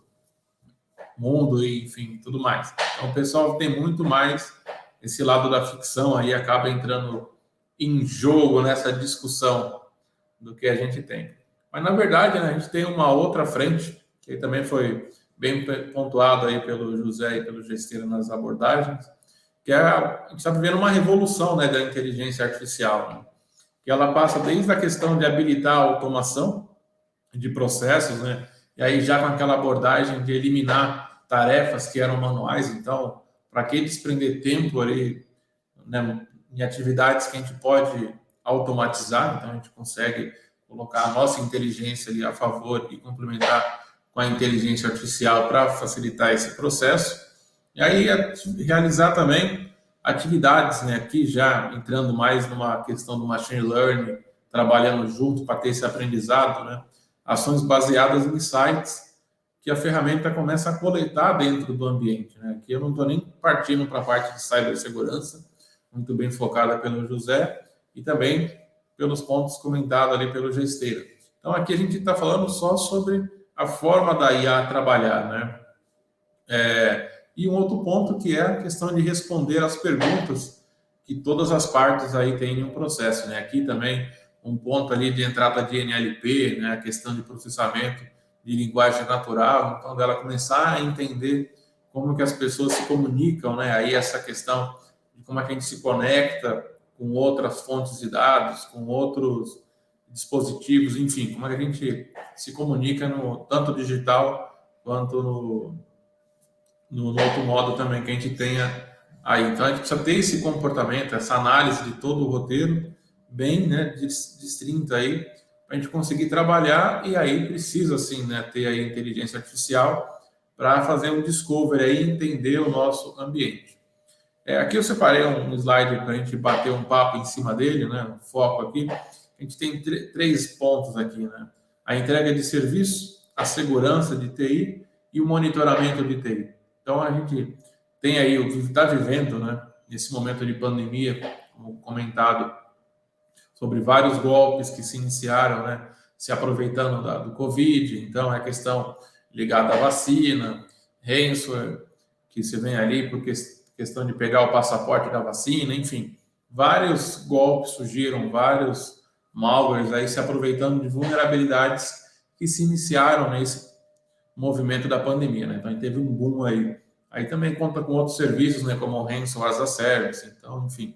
S4: mundo e, enfim, tudo mais. Então, o pessoal tem muito mais esse lado da ficção aí, acaba entrando em jogo nessa discussão do que a gente tem. Mas, na verdade, né, a gente tem uma outra frente, que também foi bem pontuado aí pelo José e pelo Gesteira nas abordagens, que a gente está vivendo uma revolução, né, da inteligência artificial, né? Que ela passa desde a questão de habilitar a automação, de processos, né? E aí já com aquela abordagem de eliminar tarefas que eram manuais. Então, para que desprender tempo ali, né, em atividades que a gente pode automatizar, então a gente consegue colocar a nossa inteligência ali a favor e complementar com a inteligência artificial para facilitar esse processo. E aí realizar também atividades, né, aqui já entrando mais numa questão do machine learning, trabalhando junto para ter esse aprendizado, né, ações baseadas em insights que a ferramenta começa a coletar dentro do ambiente, né? Aqui eu não estou nem partindo para a parte de cibersegurança, muito bem focada pelo José, e também pelos pontos comentados ali pelo Gesteira. Então, aqui a gente está falando só sobre a forma da IA trabalhar, né? E um outro ponto que é a questão de responder às perguntas que todas as partes aí têm em um processo, né? Aqui também um ponto ali de entrada de NLP, né? A questão de processamento de linguagem natural, então dela começar a entender como que as pessoas se comunicam, né? Aí essa questão de como é que a gente se conecta com outras fontes de dados, com outros dispositivos, enfim, como é que a gente se comunica no tanto digital quanto no outro modo também que a gente tenha aí. Então a gente precisa ter esse comportamento, essa análise de todo o roteiro bem, né, distinto aí, para a gente conseguir trabalhar, e aí precisa, assim, né, ter a inteligência artificial para fazer um discovery aí e entender o nosso ambiente. Aqui eu separei um slide para a gente bater um papo em cima dele, né, um foco aqui. A gente tem três pontos aqui, né? A entrega de serviço, a segurança de TI e o monitoramento de TI. Então a gente tem aí, está vivendo, né, nesse momento de pandemia, como comentado, sobre vários golpes que se iniciaram, né, se aproveitando do Covid. Então, é a questão ligada à vacina, ransomware, que se vem ali por questão de pegar o passaporte da vacina, enfim. Vários golpes surgiram, vários malwares aí se aproveitando de vulnerabilidades que se iniciaram nesse movimento da pandemia, né? Então, a gente teve um boom aí. Aí também conta com outros serviços, né, como o Ransomware as a Service. Então, enfim,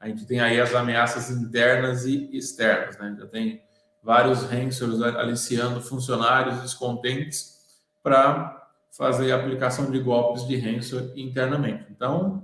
S4: a gente tem aí as ameaças internas e externas, né? Já tem vários ransomwares aliciando funcionários descontentes para fazer a aplicação de golpes de ransomware internamente. Então,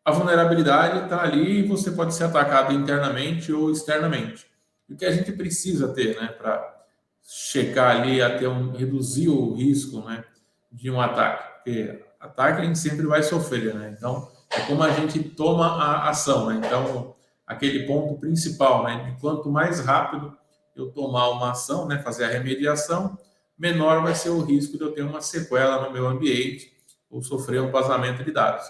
S4: a vulnerabilidade está ali e você pode ser atacado internamente ou externamente. O que a gente precisa ter, né, para checar ali até reduzir o risco, né, de um ataque? Porque ataque a gente sempre vai sofrer, né? Então, é como a gente toma a ação, né? Então, aquele ponto principal, né? De quanto mais rápido eu tomar uma ação, né? Fazer a remediação, menor vai ser o risco de eu ter uma sequela no meu ambiente ou sofrer um vazamento de dados.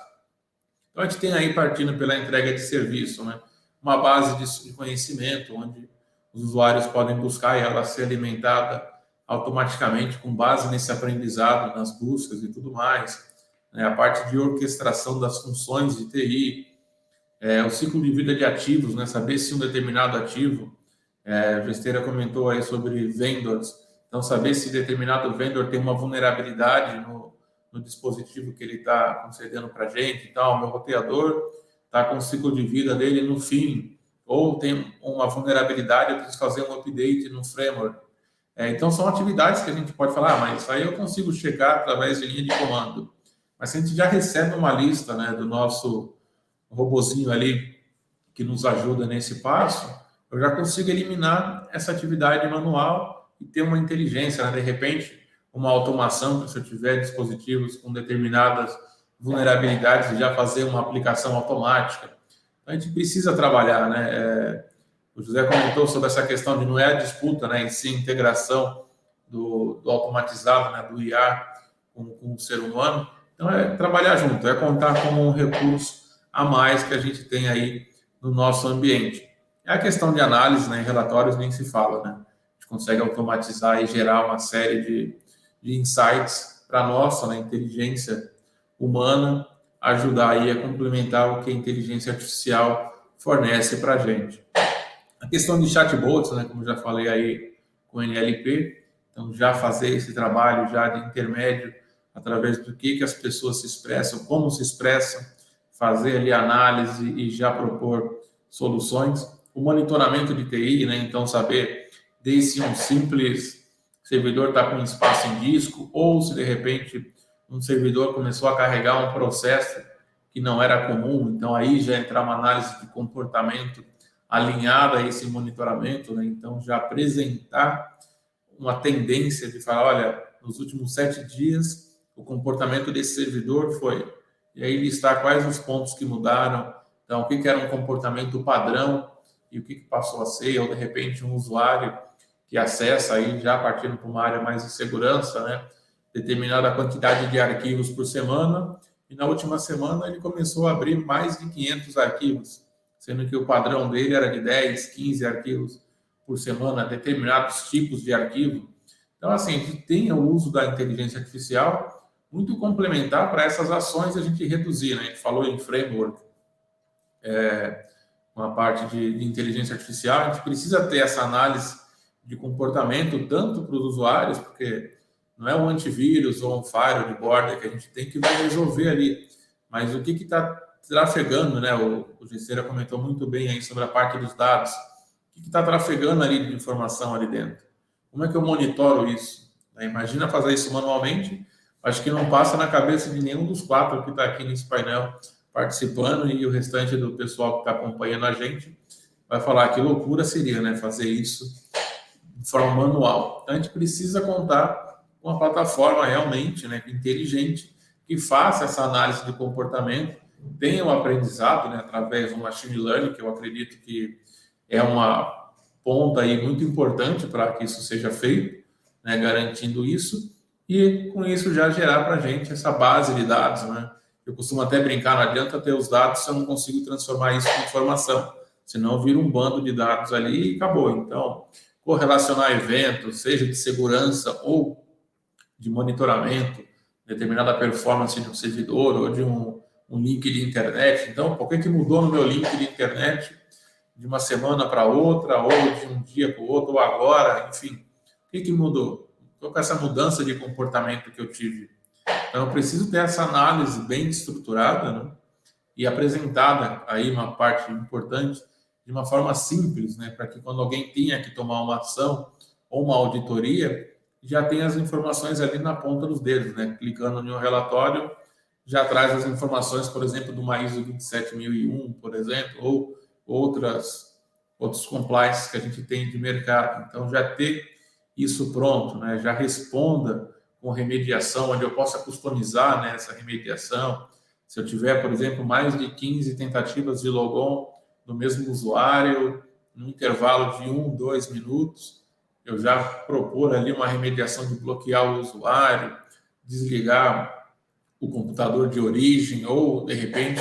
S4: Então, a gente tem aí, partindo pela entrega de serviço, né, uma base de conhecimento, onde os usuários podem buscar e ela ser alimentada automaticamente com base nesse aprendizado, nas buscas e tudo mais. A parte de orquestração das funções de TI, o ciclo de vida de ativos, né? Saber se um determinado ativo, o Gesteira comentou aí sobre vendors, então saber se determinado vendor tem uma vulnerabilidade no dispositivo que ele está concedendo para a gente. Então, o meu roteador está com o ciclo de vida dele no fim, ou tem uma vulnerabilidade, eu preciso fazer um update no framework. Então, são atividades que a gente pode falar, mas isso aí eu consigo checar através de linha de comando. Mas se a gente já recebe uma lista, né, do nosso robozinho ali que nos ajuda nesse passo, eu já consigo eliminar essa atividade manual e ter uma inteligência, né? De repente, uma automação, que se eu tiver dispositivos com determinadas vulnerabilidades, já fazer uma aplicação automática. Então, a gente precisa trabalhar, né? O José comentou sobre essa questão de não é a disputa, né, em si, a integração do automatizado, né, do IA com o ser humano. Então, é trabalhar junto, é contar como um recurso a mais que a gente tem aí no nosso ambiente. É a questão de análise, né, em relatórios nem se fala, né? A gente consegue automatizar e gerar uma série de insights para a nossa, né, inteligência humana ajudar aí a complementar o que a inteligência artificial fornece para a gente. A questão de chatbots, né, como já falei aí com o NLP, então já fazer esse trabalho já de intermédio através do que as pessoas se expressam, como se expressam, fazer ali análise e já propor soluções. O monitoramento de TI, né, então saber desde um simples servidor está com espaço em disco, ou se de repente um servidor começou a carregar um processo que não era comum, então aí já entrar uma análise de comportamento alinhada a esse monitoramento, né? Então já apresentar uma tendência de falar, olha, nos últimos 7 dias o comportamento desse servidor foi, e aí listar quais os pontos que mudaram, então o que era um comportamento padrão e o que passou a ser, ou de repente um usuário que acessa aí já partindo para uma área mais de segurança, né? Determinada quantidade de arquivos por semana, e na última semana ele começou a abrir mais de 500 arquivos, sendo que o padrão dele era de 10, 15 arquivos por semana, determinados tipos de arquivo. Então, assim, a gente tem o uso da inteligência artificial muito complementar para essas ações a gente reduzir, né? A gente falou em framework, uma parte de inteligência artificial, a gente precisa ter essa análise de comportamento tanto para os usuários, porque não é um antivírus ou um firewall de borda que a gente tem que vai resolver ali, mas o que está trafegando, né? O Gessera comentou muito bem aí sobre a parte dos dados, o que está trafegando ali de informação ali dentro? Como é que eu monitoro isso? Imagina fazer isso manualmente, acho que não passa na cabeça de nenhum dos 4 que está aqui nesse painel participando, e o restante do pessoal que está acompanhando a gente vai falar que loucura seria, né, fazer isso de forma manual. Então, a gente precisa contar com uma plataforma realmente, né, inteligente, que faça essa análise de comportamento, tenha um aprendizado, né, através do machine learning, que eu acredito que é uma ponta aí muito importante para que isso seja feito, né, garantindo isso, e com isso já gerar para a gente essa base de dados, né? Eu costumo até brincar, não adianta ter os dados se eu não consigo transformar isso em informação, senão vira um bando de dados ali e acabou. Então, correlacionar eventos, seja de segurança ou de monitoramento, determinada performance de um servidor ou de um link de internet. Então, por que mudou no meu link de internet de uma semana para outra, ou de um dia para o outro, ou agora, enfim, o que mudou? Qual é essa mudança de comportamento que eu tive? Então, eu preciso ter essa análise bem estruturada, né? E apresentada aí uma parte importante de uma forma simples, né? Para que quando alguém tenha que tomar uma ação ou uma auditoria, já tenha as informações ali na ponta dos dedos, né? Clicando em um relatório, já traz as informações, por exemplo, do ISO 27001, por exemplo, ou outros compliance que a gente tem de mercado. Então, já ter isso pronto, né? Já responda com remediação, onde eu possa customizar, né, essa remediação. Se eu tiver, por exemplo, mais de 15 tentativas de logon do mesmo usuário, num intervalo de 1, 2 minutos, eu já propor ali uma remediação de bloquear o usuário, desligar o computador de origem, ou, de repente,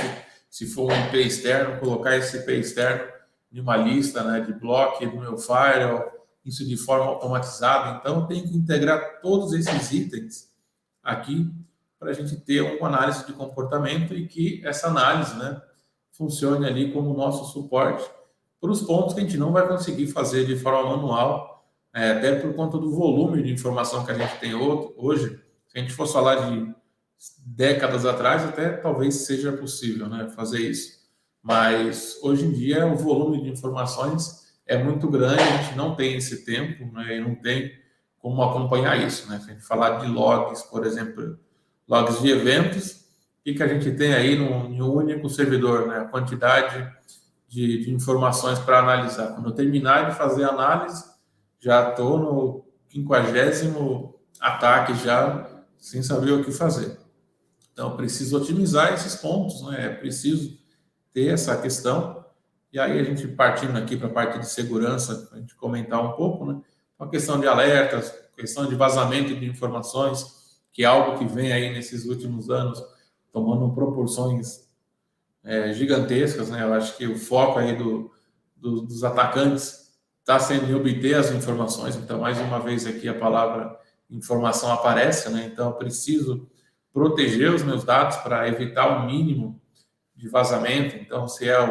S4: se for um IP externo, colocar esse IP externo em uma lista, né, de bloco do meu firewall, isso de forma automatizada. Então, eu tenho que integrar todos esses itens aqui para a gente ter uma análise de comportamento e que essa análise, né, funcione ali como nosso suporte para os pontos que a gente não vai conseguir fazer de forma manual, até por conta do volume de informação que a gente tem hoje. Se a gente fosse falar de décadas atrás, até talvez seja possível, né, fazer isso. Mas, hoje em dia, o volume de informações é muito grande, a gente não tem esse tempo, né, e não tem como acompanhar isso, né? Se a gente falar de logs, por exemplo, logs de eventos, o que a gente tem aí em um único servidor, né? A quantidade de informações para analisar. Quando eu terminar de fazer a análise, já estou no 50º ataque já, sem saber o que fazer. Então, preciso otimizar esses pontos, né? É preciso ter essa questão. E aí, a gente partindo aqui para a parte de segurança, para a gente comentar um pouco, né? Uma questão de alertas, questão de vazamento de informações, que é algo que vem aí nesses últimos anos tomando proporções gigantescas, né? Eu acho que o foco aí dos atacantes está sendo em obter as informações. Então, mais uma vez aqui a palavra informação aparece, né? Então, eu preciso proteger os meus dados para evitar o mínimo de vazamento. Então, se é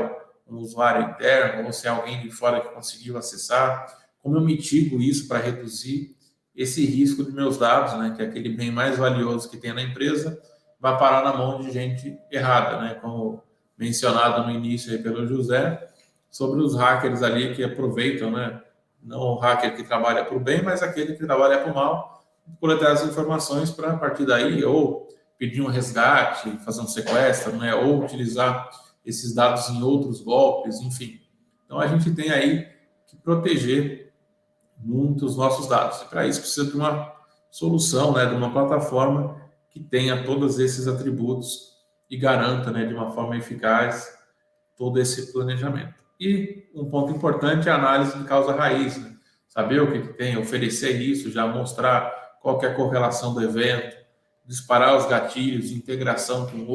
S4: um usuário interno ou se é alguém de fora que conseguiu acessar, como eu mitigo isso para reduzir esse risco de meus dados, né, que é aquele bem mais valioso que tem na empresa, vai parar na mão de gente errada, né, como mencionado no início aí pelo José, sobre os hackers ali que aproveitam, né, não o hacker que trabalha para o bem, mas aquele que trabalha para o mal, coletar as informações para, a partir daí, ou pedir um resgate, fazer um sequestro, né? Ou utilizar esses dados em outros golpes, enfim. Então, a gente tem aí que proteger muito os nossos dados. E para isso, precisa de uma solução, né? De uma plataforma que tenha todos esses atributos e garanta, né? De uma forma eficaz todo esse planejamento. E um ponto importante é a análise de causa raiz, né? Saber o que tem, oferecer isso, já mostrar qual que é a correlação do evento, disparar os gatilhos, integração com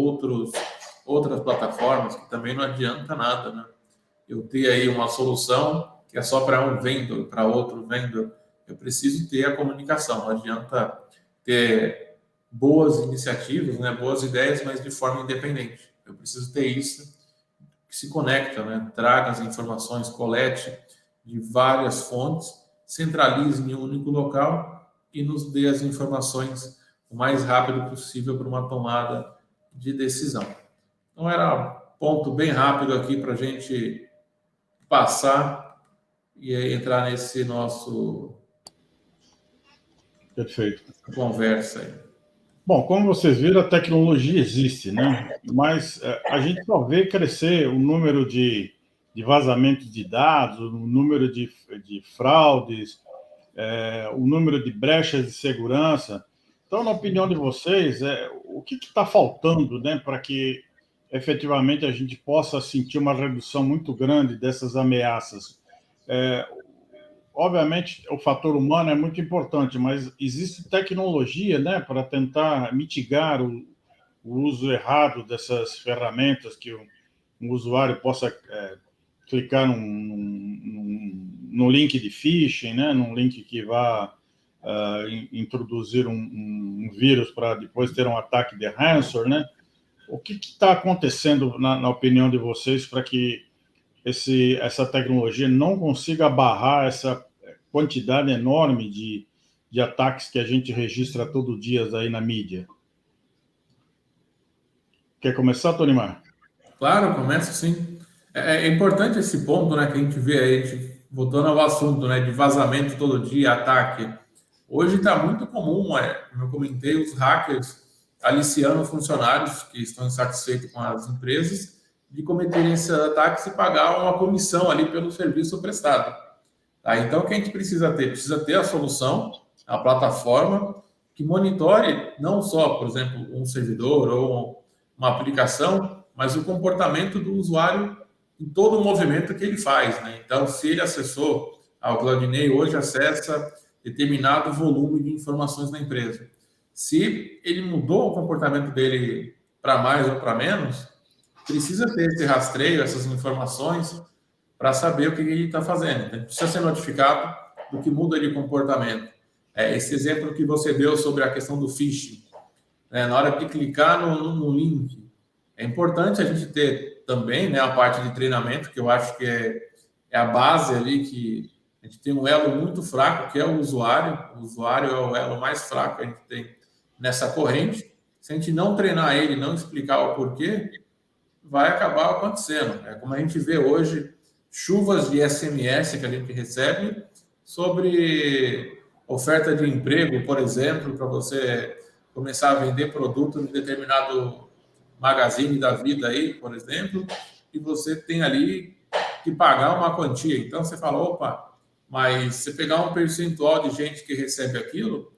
S4: outras plataformas, que também não adianta nada, né? Eu ter aí uma solução que é só para um vendor, para outro vendor, eu preciso ter a comunicação, não adianta ter boas iniciativas, né, boas ideias, mas de forma independente. Eu preciso ter isso que se conecta, né, traga as informações, colete de várias fontes, centralize em um único local e nos dê as informações o mais rápido possível para uma tomada de decisão. Então, era um ponto bem rápido aqui para a gente passar e entrar nesse nosso
S1: Perfeito.
S4: conversa aí.
S1: Bom, como vocês viram, a tecnologia existe, né? Mas a gente só vê crescer o número de vazamentos de dados, o número de fraudes, o número de brechas de segurança. Então, na opinião de vocês, o que está faltando, né, para que efetivamente a gente possa sentir uma redução muito grande dessas ameaças? Obviamente, o fator humano é muito importante, mas existe tecnologia, né, para tentar mitigar o uso errado dessas ferramentas, que um usuário possa clicar num link de phishing, né, num link que vá introduzir um vírus para depois ter um ataque de ransomware, né? O que está acontecendo, na opinião de vocês, para que essa tecnologia não consiga barrar essa quantidade enorme de ataques que a gente registra todo dia aí na mídia? Quer começar, Tonimar?
S4: Claro, começa sim. É importante esse ponto, né, que a gente vê aí, a gente voltando ao assunto, né, de vazamento todo dia, ataque. Hoje está muito comum, como eu comentei, os hackers aliciando funcionários que estão insatisfeitos com as empresas de cometerem esses ataques e pagar uma comissão ali pelo serviço prestado. Tá? Então, o que a gente precisa ter? Precisa ter a solução, a plataforma que monitore não só, por exemplo, um servidor ou uma aplicação, mas o comportamento do usuário em todo o movimento que ele faz. Né? Então, se ele acessou, o Claudinei hoje acessa determinado volume de informações na empresa. Se ele mudou o comportamento dele para mais ou para menos, precisa ter esse rastreio, essas informações, para saber o que ele está fazendo. Então, precisa ser notificado do que muda de comportamento. Esse exemplo que você deu sobre a questão do phishing, né? Na hora de clicar no link, é importante a gente ter também, né, a parte de treinamento, que eu acho que é a base ali, que a gente tem um elo muito fraco, que é o usuário. O usuário é o elo mais fraco que a gente tem nessa corrente. Se a gente não treinar ele, não explicar o porquê, vai acabar acontecendo. É como a gente vê hoje, chuvas de SMS que a gente recebe sobre oferta de emprego, por exemplo, para você começar a vender produto em determinado magazine da vida aí, por exemplo, e você tem ali que pagar uma quantia. Então, você fala, opa, mas se pegar um percentual de gente que recebe aquilo,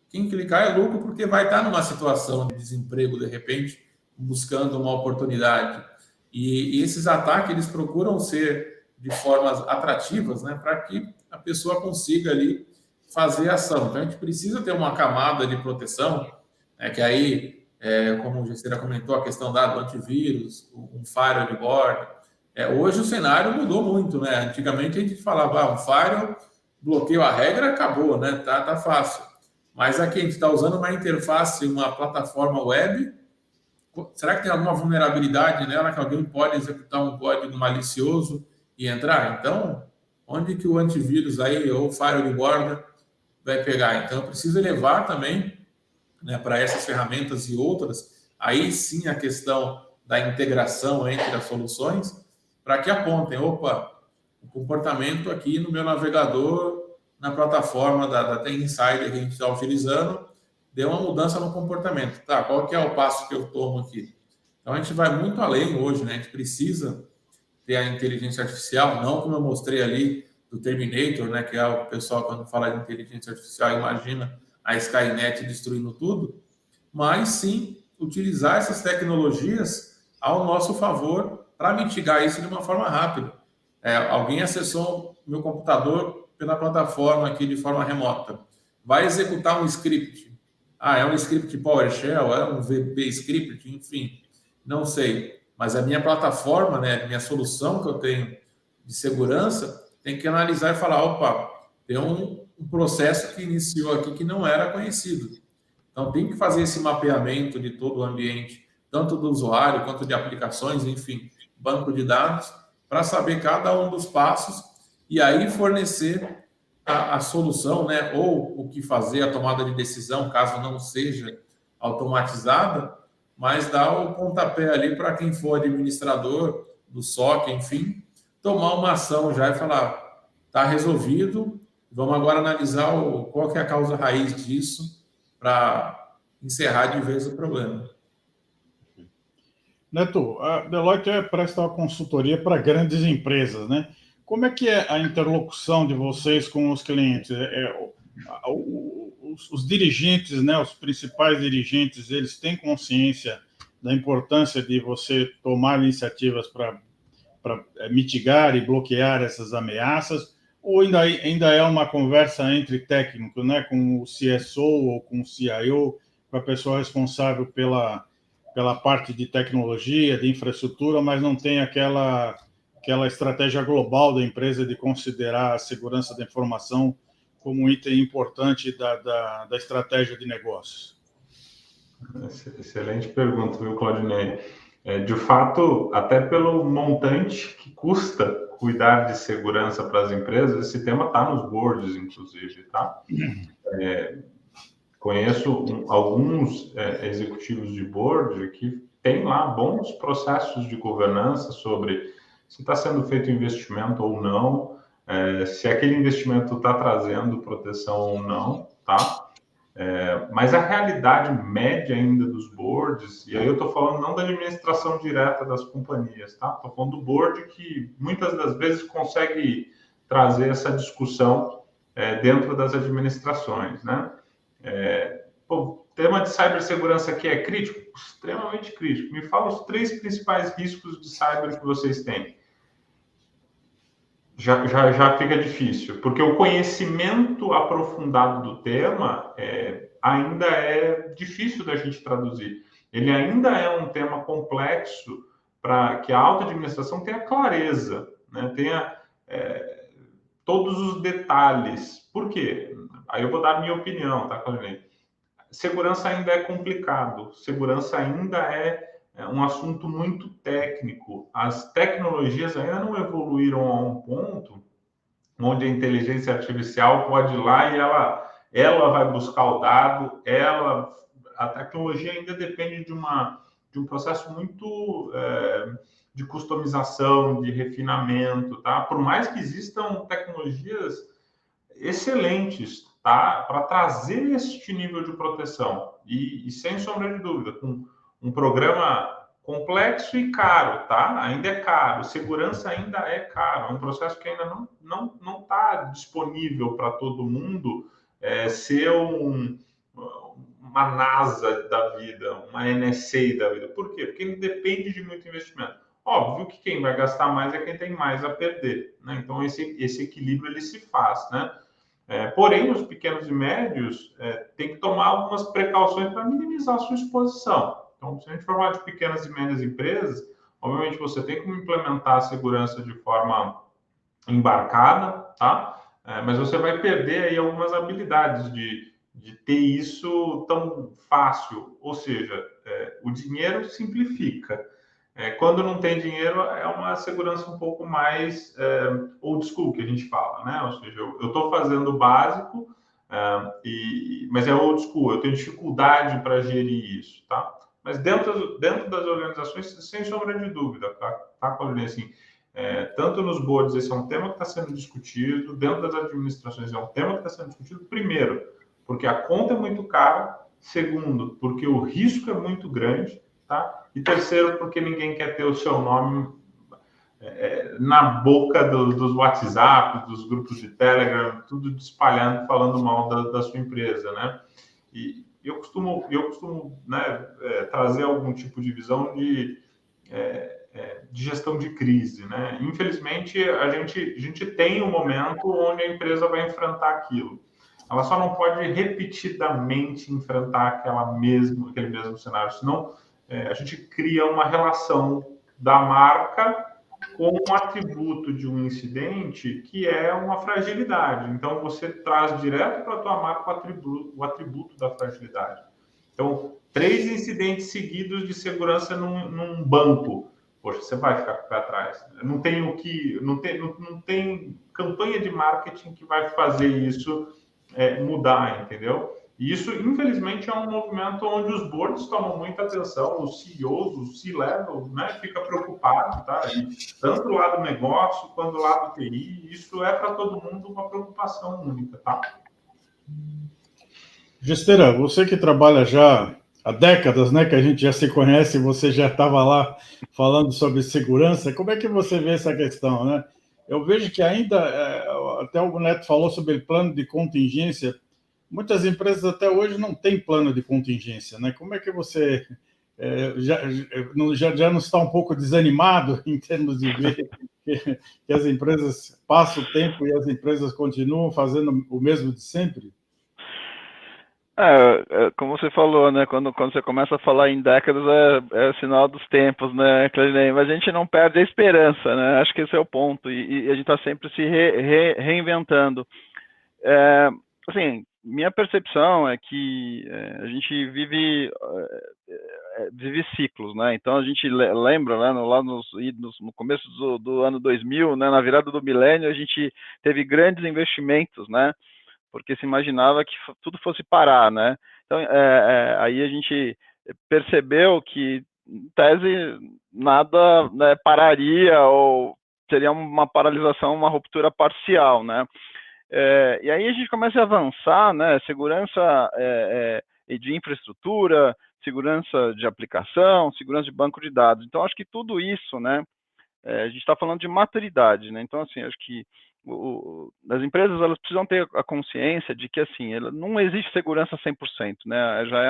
S4: quem clicar é lucro, porque vai estar numa situação de desemprego, de repente, buscando uma oportunidade. E esses ataques, eles procuram ser de formas atrativas, né, para que a pessoa consiga ali fazer ação. Então, a gente precisa ter uma camada de proteção, né, que aí, como o Gessera comentou, a questão do antivírus, um firewall de bordo. Hoje o cenário mudou muito, né? Antigamente a gente falava, um firewall, bloqueio a regra, acabou, né? Tá fácil. Mas aqui a gente está usando uma interface, uma plataforma web. Será que tem alguma vulnerabilidade nela que alguém pode executar um código malicioso e entrar? Então, onde que o antivírus aí, ou o firewall de borda, vai pegar? Então, eu preciso levar também, né, para essas ferramentas e outras, aí sim a questão da integração entre as soluções, para que apontem, opa, o comportamento aqui no meu navegador, na plataforma da Tem Insider que a gente está utilizando, deu uma mudança no comportamento. Tá, qual que é o passo que eu tomo aqui? Então, a gente vai muito além hoje, né? A gente precisa ter a inteligência artificial, não como eu mostrei ali do Terminator, né? Que é o pessoal, quando fala de inteligência artificial, imagina a Skynet destruindo tudo, mas sim utilizar essas tecnologias ao nosso favor para mitigar isso de uma forma rápida. Alguém acessou meu computador pela plataforma aqui de forma remota, vai executar um script. É um script PowerShell, é um VB script, enfim, não sei. Mas a minha plataforma, né, a minha solução que eu tenho de segurança, tem que analisar e falar, opa, tem um processo que iniciou aqui que não era conhecido. Então, tem que fazer esse mapeamento de todo o ambiente, tanto do usuário quanto de aplicações, enfim, banco de dados, para saber cada um dos passos e aí fornecer a solução, né, ou o que fazer, a tomada de decisão, caso não seja automatizada, mas dar o pontapé ali para quem for administrador do SOC, enfim, tomar uma ação já e falar, está resolvido, vamos agora analisar qual que é a causa raiz disso para encerrar de vez o problema.
S1: Neto, a Deloitte presta uma consultoria para grandes empresas, né? Como é que é a interlocução de vocês com os clientes? Os dirigentes, né, os principais dirigentes, eles têm consciência da importância de você tomar iniciativas para mitigar e bloquear essas ameaças? Ou ainda é uma conversa entre técnicos, né, com o CSO ou com o CIO, com a pessoa responsável pela parte de tecnologia, de infraestrutura, mas não tem aquela estratégia global da empresa de considerar a segurança da informação como um item importante da estratégia de negócios?
S2: Excelente pergunta, viu, Claudinei? De fato, até pelo montante que custa cuidar de segurança para as empresas, esse tema está nos boards, inclusive, tá? Conheço alguns executivos de board que têm lá bons processos de governança sobre se está sendo feito investimento ou não, se aquele investimento está trazendo proteção ou não, tá? Mas a realidade média ainda dos boards, e aí eu estou falando não da administração direta das companhias, tá? Estou falando do board que muitas das vezes consegue trazer essa discussão dentro das administrações, né? O tema de cibersegurança aqui é crítico? Extremamente crítico. Me fala os 3 principais riscos de cyber que vocês têm. Já fica difícil, porque o conhecimento aprofundado do tema ainda é difícil da gente traduzir. Ele ainda é um tema complexo para que a alta administração tenha clareza, né? Tenha todos os detalhes. Por quê? Aí eu vou dar a minha opinião, tá, Claudinei? Segurança ainda é complicado, segurança ainda é um assunto muito técnico. As tecnologias ainda não evoluíram a um ponto onde a inteligência artificial pode ir lá e ela vai buscar o dado, a tecnologia ainda depende de um processo muito de customização, de refinamento, tá? Por mais que existam tecnologias excelentes, tá? Para trazer este nível de proteção e sem sombra de dúvida, com um programa complexo e caro, tá? Ainda é caro, segurança ainda é caro, é um processo que ainda não está disponível para todo mundo ser uma NASA da vida, uma NSA da vida. Por quê? Porque ele depende de muito investimento. Óbvio que quem vai gastar mais é quem tem mais a perder, né? Então esse equilíbrio ele se faz, né? Porém, os pequenos e médios têm que tomar algumas precauções para minimizar a sua exposição. Então, se a gente for falar de pequenas e médias empresas, obviamente você tem como implementar a segurança de forma embarcada, tá? Mas você vai perder aí algumas habilidades de ter isso tão fácil. Ou seja, o dinheiro simplifica. Quando não tem dinheiro, é uma segurança um pouco mais old school, que a gente fala, né? Ou seja, eu estou fazendo o básico, mas é old school, eu tenho dificuldade para gerir isso, tá? Mas dentro das organizações, sem sombra de dúvida, tá, Claudinei? Assim, tanto nos boards, esse é um tema que está sendo discutido, dentro das administrações é um tema que está sendo discutido, primeiro, porque a conta é muito cara, segundo, porque o risco é muito grande, tá? E terceiro, porque ninguém quer ter o seu nome na boca dos WhatsApp, dos grupos de Telegram, tudo espalhando, falando mal da sua empresa, né? E eu costumo né, trazer algum tipo de visão de gestão de crise, né? Infelizmente, a gente tem um momento onde a empresa vai enfrentar aquilo. Ela só não pode repetidamente enfrentar aquele mesmo cenário, senão a gente cria uma relação da marca com um atributo de um incidente que é uma fragilidade. Então, você traz direto para a tua marca o atributo da fragilidade. Então, 3 incidentes seguidos de segurança num banco. Poxa, você vai ficar com o pé atrás. Não tem campanha de marketing que vai fazer isso mudar, entendeu? E isso, infelizmente, é um movimento onde os boards tomam muita atenção, os CEOs, o C-level, né, fica preocupado, tá? E tanto do lado do negócio quanto do lado do TI, isso é para todo mundo uma preocupação única, tá?
S1: Gesteira, você que trabalha já há décadas, né, que a gente já se conhece, você já estava lá falando sobre segurança, como é que você vê essa questão, né? Eu vejo que ainda, até o Neto falou sobre plano de contingência, muitas empresas até hoje não têm plano de contingência, né? Como é que você já não está um pouco desanimado em termos de ver que as empresas passam o tempo e as empresas continuam fazendo o mesmo de sempre?
S3: Como você falou, né? Quando você começa a falar em décadas, é sinal dos tempos, né, Clarinei? Mas a gente não perde a esperança, né? Acho que esse é o ponto. E a gente está sempre se reinventando. Assim, minha percepção é que a gente vive ciclos, né? Então a gente lembra, né, no começo do ano 2000, né, na virada do milênio, a gente teve grandes investimentos, né? Porque se imaginava que tudo fosse parar, né? Então, aí a gente percebeu que, em tese, nada, né, pararia ou seria uma paralisação, uma ruptura parcial, né? E aí a gente começa a avançar, né? Segurança de infraestrutura, segurança de aplicação, segurança de banco de dados. Então, acho que tudo isso, né? A gente está falando de maturidade, né? Então, assim, acho que as empresas, elas precisam ter a consciência de que, assim, não existe segurança 100%, né? Já é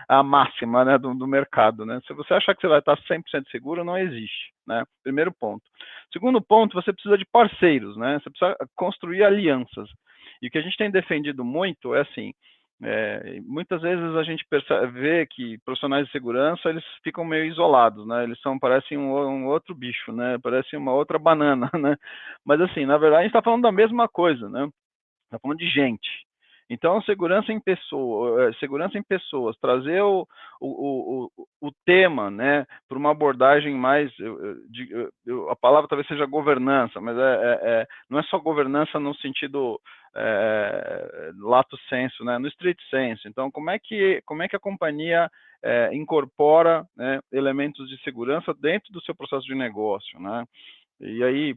S3: a máxima, né, do mercado, né? Se você achar que você vai estar 100% seguro, não existe, né? Primeiro ponto. Segundo ponto, você precisa de parceiros, né? Você precisa construir alianças. E o que a gente tem defendido muito é, assim, muitas vezes a gente vê que profissionais de segurança, eles ficam meio isolados, né? Eles parecem um outro bicho, né? Parecem uma outra banana, né? Mas assim, na verdade, a gente está falando da mesma coisa, né? Está falando de gente. Então, segurança em pessoas, trazer o tema, né, para uma abordagem mais, a palavra talvez seja governança, mas não é só governança no sentido lato sensu, né, no street sensu. Então, como é que a companhia incorpora, né, elementos de segurança dentro do seu processo de negócio, né? E aí,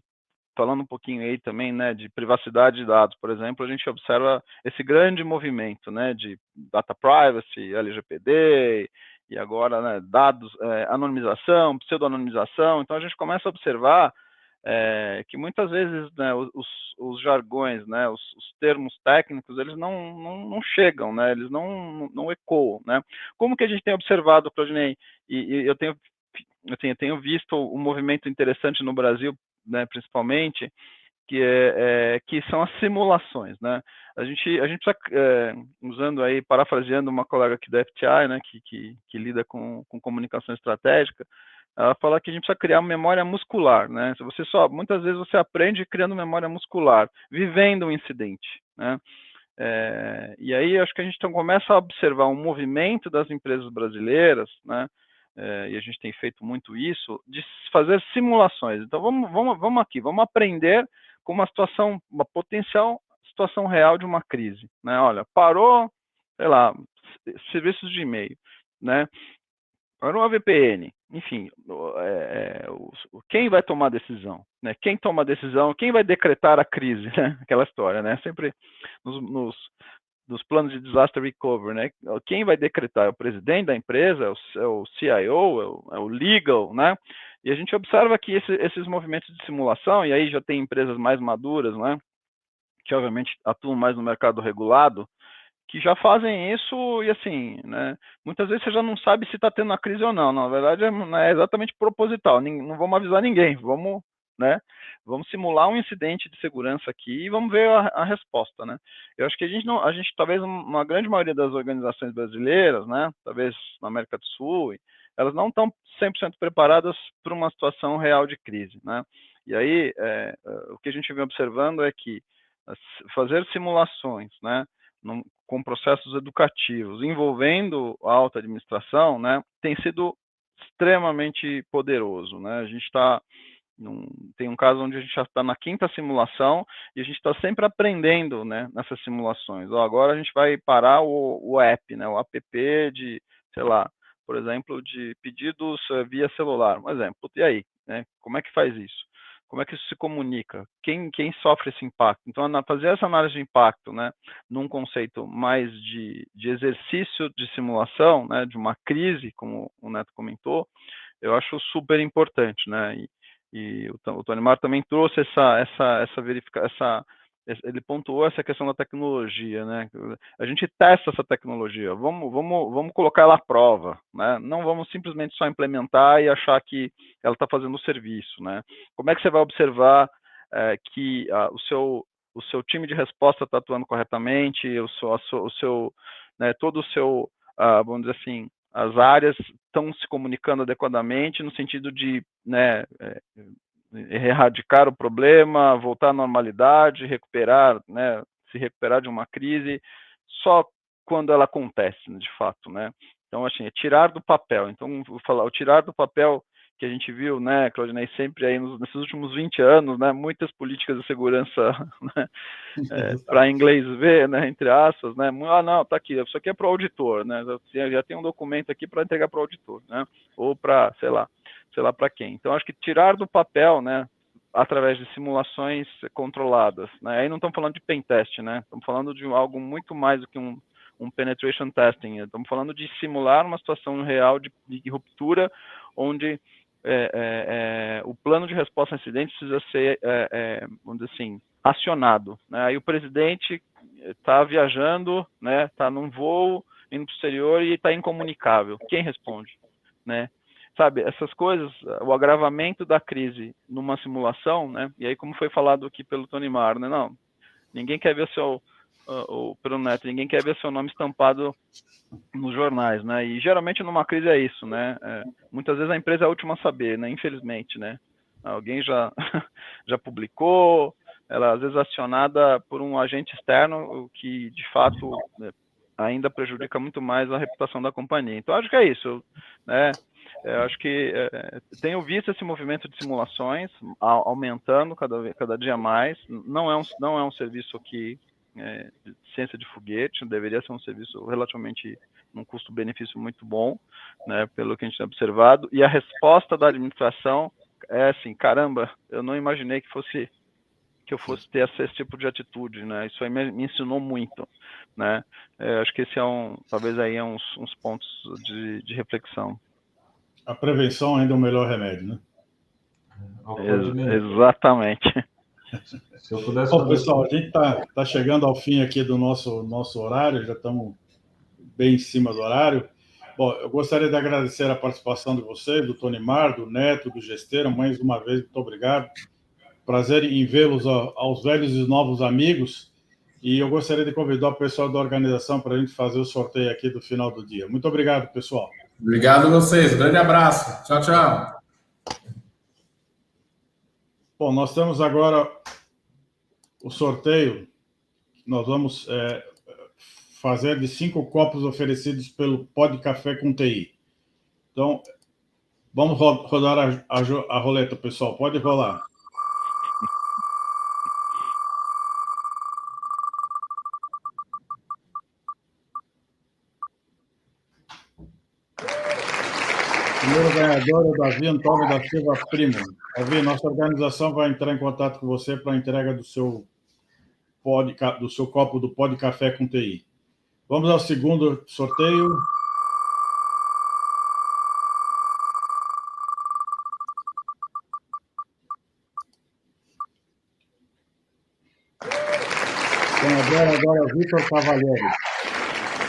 S3: falando um pouquinho aí também, né, de privacidade de dados, por exemplo, a gente observa esse grande movimento, né, de data privacy, LGPD, e agora, né, dados, anonimização, pseudo-anonimização. Então, a gente começa a observar que muitas vezes, né, os jargões, né, os termos técnicos, eles não chegam, né, eles não ecoam, né. Como que a gente tem observado, Claudinei, e eu tenho visto um movimento interessante no Brasil, né, principalmente, que são as simulações, né? A gente precisa, usando aí, parafraseando uma colega aqui da FTI, né, que lida com comunicação estratégica, ela fala que a gente precisa criar memória muscular, né? Muitas vezes você aprende criando memória muscular, vivendo um incidente, né? E aí acho que a gente então começa a observar um movimento das empresas brasileiras, né? E a gente tem feito muito isso, de fazer simulações. Então vamos aqui, vamos aprender com uma potencial situação real de uma crise, né? Olha, parou, sei lá, serviços de e-mail, né? Parou a VPN, enfim, quem vai tomar a decisão, né? Quem toma a decisão, quem vai decretar a crise, né? Aquela história, né? Sempre nos planos de disaster recovery, né? Quem vai decretar? É o presidente da empresa, é o CIO, é o legal, né? E a gente observa que esses movimentos de simulação, e aí já tem empresas mais maduras, né? Que obviamente atuam mais no mercado regulado, que já fazem isso e assim, né? Muitas vezes você já não sabe se está tendo uma crise ou não. Na verdade, é exatamente proposital. Não vamos avisar ninguém. Vamos, né? Vamos simular um incidente de segurança aqui e vamos ver a resposta, né? Eu acho que a gente talvez uma grande maioria das organizações brasileiras, né? Talvez na América do Sul, elas não estão 100% preparadas para uma situação real de crise, né? E aí, o que a gente vem observando é que fazer simulações, né? Com processos educativos envolvendo a alta administração, né, tem sido extremamente poderoso, né? A gente tem um caso onde a gente já está na 5ª simulação e a gente está sempre aprendendo, né, nessas simulações. Agora a gente vai parar o app, né, o app de, sei lá, por exemplo, de pedidos via celular, um exemplo. E aí, né, como é que faz isso? Como é que isso se comunica? Quem sofre esse impacto? Então, fazer essa análise de impacto, né, num conceito mais de exercício de simulação, né, de uma crise, como o Neto comentou, eu acho super importante, né? E o Tony Mar também trouxe essa verificação, ele pontuou essa questão da tecnologia, né? A gente testa essa tecnologia, vamos colocar ela à prova, né? Não vamos simplesmente só implementar e achar que ela está fazendo o serviço, né? Como é que você vai observar que o seu time de resposta está atuando corretamente, todo o seu, vamos dizer assim, as áreas estão se comunicando adequadamente no sentido de, né, erradicar o problema, voltar à normalidade, recuperar, né, se recuperar de uma crise, só quando ela acontece, de fato, né? Então, assim, é tirar do papel. Então, vou falar, o tirar do papel que a gente viu, né, Claudinei, sempre aí nesses últimos 20 anos, né, muitas políticas de segurança, né, para inglês ver, né, entre aspas, né, não, tá aqui, isso aqui é para o auditor, né, já tem um documento aqui para entregar para o auditor, né, ou para, sei lá para quem. Então, acho que tirar do papel, né, através de simulações controladas, né, aí não estamos falando de pen test, né, estamos falando de algo muito mais do que um penetration testing, estamos falando de simular uma situação real de ruptura, onde o plano de resposta a incidentes precisa ser, vamos dizer assim, acionado, né? Aí o presidente está viajando, né? Está num voo indo para o exterior e está incomunicável. Quem responde, né? Sabe, essas coisas, o agravamento da crise numa simulação, né? E aí como foi falado aqui pelo Tony Mar, né? Não, ninguém quer ver pelo Neto, ninguém quer ver seu nome estampado nos jornais, né? E geralmente numa crise é isso, né? Muitas vezes a empresa é a última a saber, né? Infelizmente, né? Alguém já publicou, ela às vezes acionada por um agente externo, o que de fato ainda prejudica muito mais a reputação da companhia. Então acho que é isso, né? Eu acho que tenho visto esse movimento de simulações aumentando cada dia mais. Não é um serviço que de ciência de foguete, deveria ser um serviço relativamente um custo-benefício muito bom, né, pelo que a gente tem observado, e a resposta da administração é assim, caramba, eu não imaginei que eu fosse ter esse tipo de atitude, né, isso aí me ensinou muito, né, acho que esse talvez aí é uns pontos de reflexão.
S1: A prevenção ainda é o melhor remédio, né?
S3: Exatamente.
S2: Se eu pudesse
S1: Bom, pessoal, a gente está chegando ao fim aqui do nosso horário, já estamos bem em cima do horário. Bom, eu gostaria de agradecer a participação de vocês, do Tony Mar, do Neto, do Gesteira, mais uma vez, muito obrigado. Prazer em vê-los aos velhos e novos amigos. E eu gostaria de convidar o pessoal da organização para a gente fazer o sorteio aqui do final do dia. Muito obrigado, pessoal.
S4: Obrigado a vocês. Grande abraço. Tchau, tchau.
S1: Bom, nós temos agora o sorteio. Nós vamos fazer de 5 copos oferecidos pelo Pó de Café com TI. Então, vamos rodar a roleta, pessoal. Pode rolar. primeiro ganhador é o Davi Antônio da Silva Primo. Davi, nossa organização vai entrar em contato com você para a entrega do seu copo do pó de café com TI. Vamos ao segundo sorteio. Ganhador agora é o Vitor Cavalieri.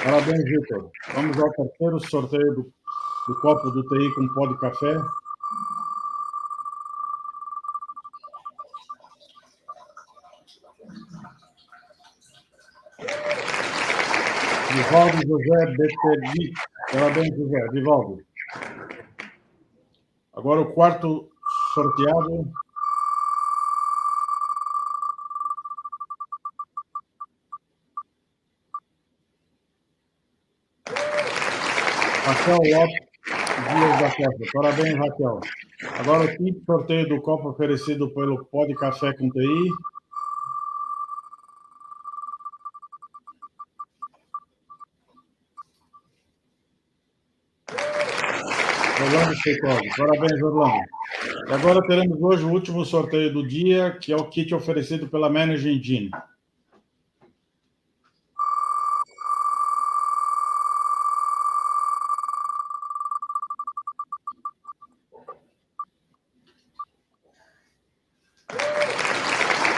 S1: Parabéns, Vitor. Vamos ao terceiro sorteio do copo do TI com pó de café. Vivaldo José Beterdi. Parabéns, José. Vivaldo. Agora o quarto sorteado. Raquel Lopes Dias da Costa. Parabéns, Raquel. Agora o quinto sorteio do copo oferecido pelo Pó de Café com TI. Orlando Feitosa. Parabéns, Orlando. E agora teremos hoje o último sorteio do dia, que é o kit oferecido pela Manage Engine.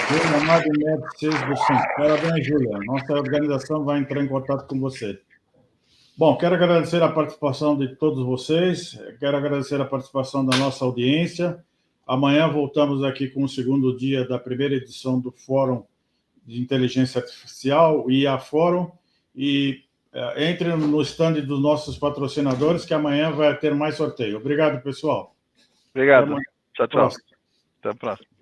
S1: Júlia Magner 6 do 5. Parabéns, Júlia. Nossa organização vai entrar em contato com você. Bom, quero agradecer a participação de todos vocês, quero agradecer a participação da nossa audiência. Amanhã voltamos aqui com o segundo dia da primeira edição do Fórum de Inteligência Artificial, o IA Fórum, e entre no stand dos nossos patrocinadores, que amanhã vai ter mais sorteio. Obrigado, pessoal.
S3: Obrigado. Tchau, tchau. Até a próxima.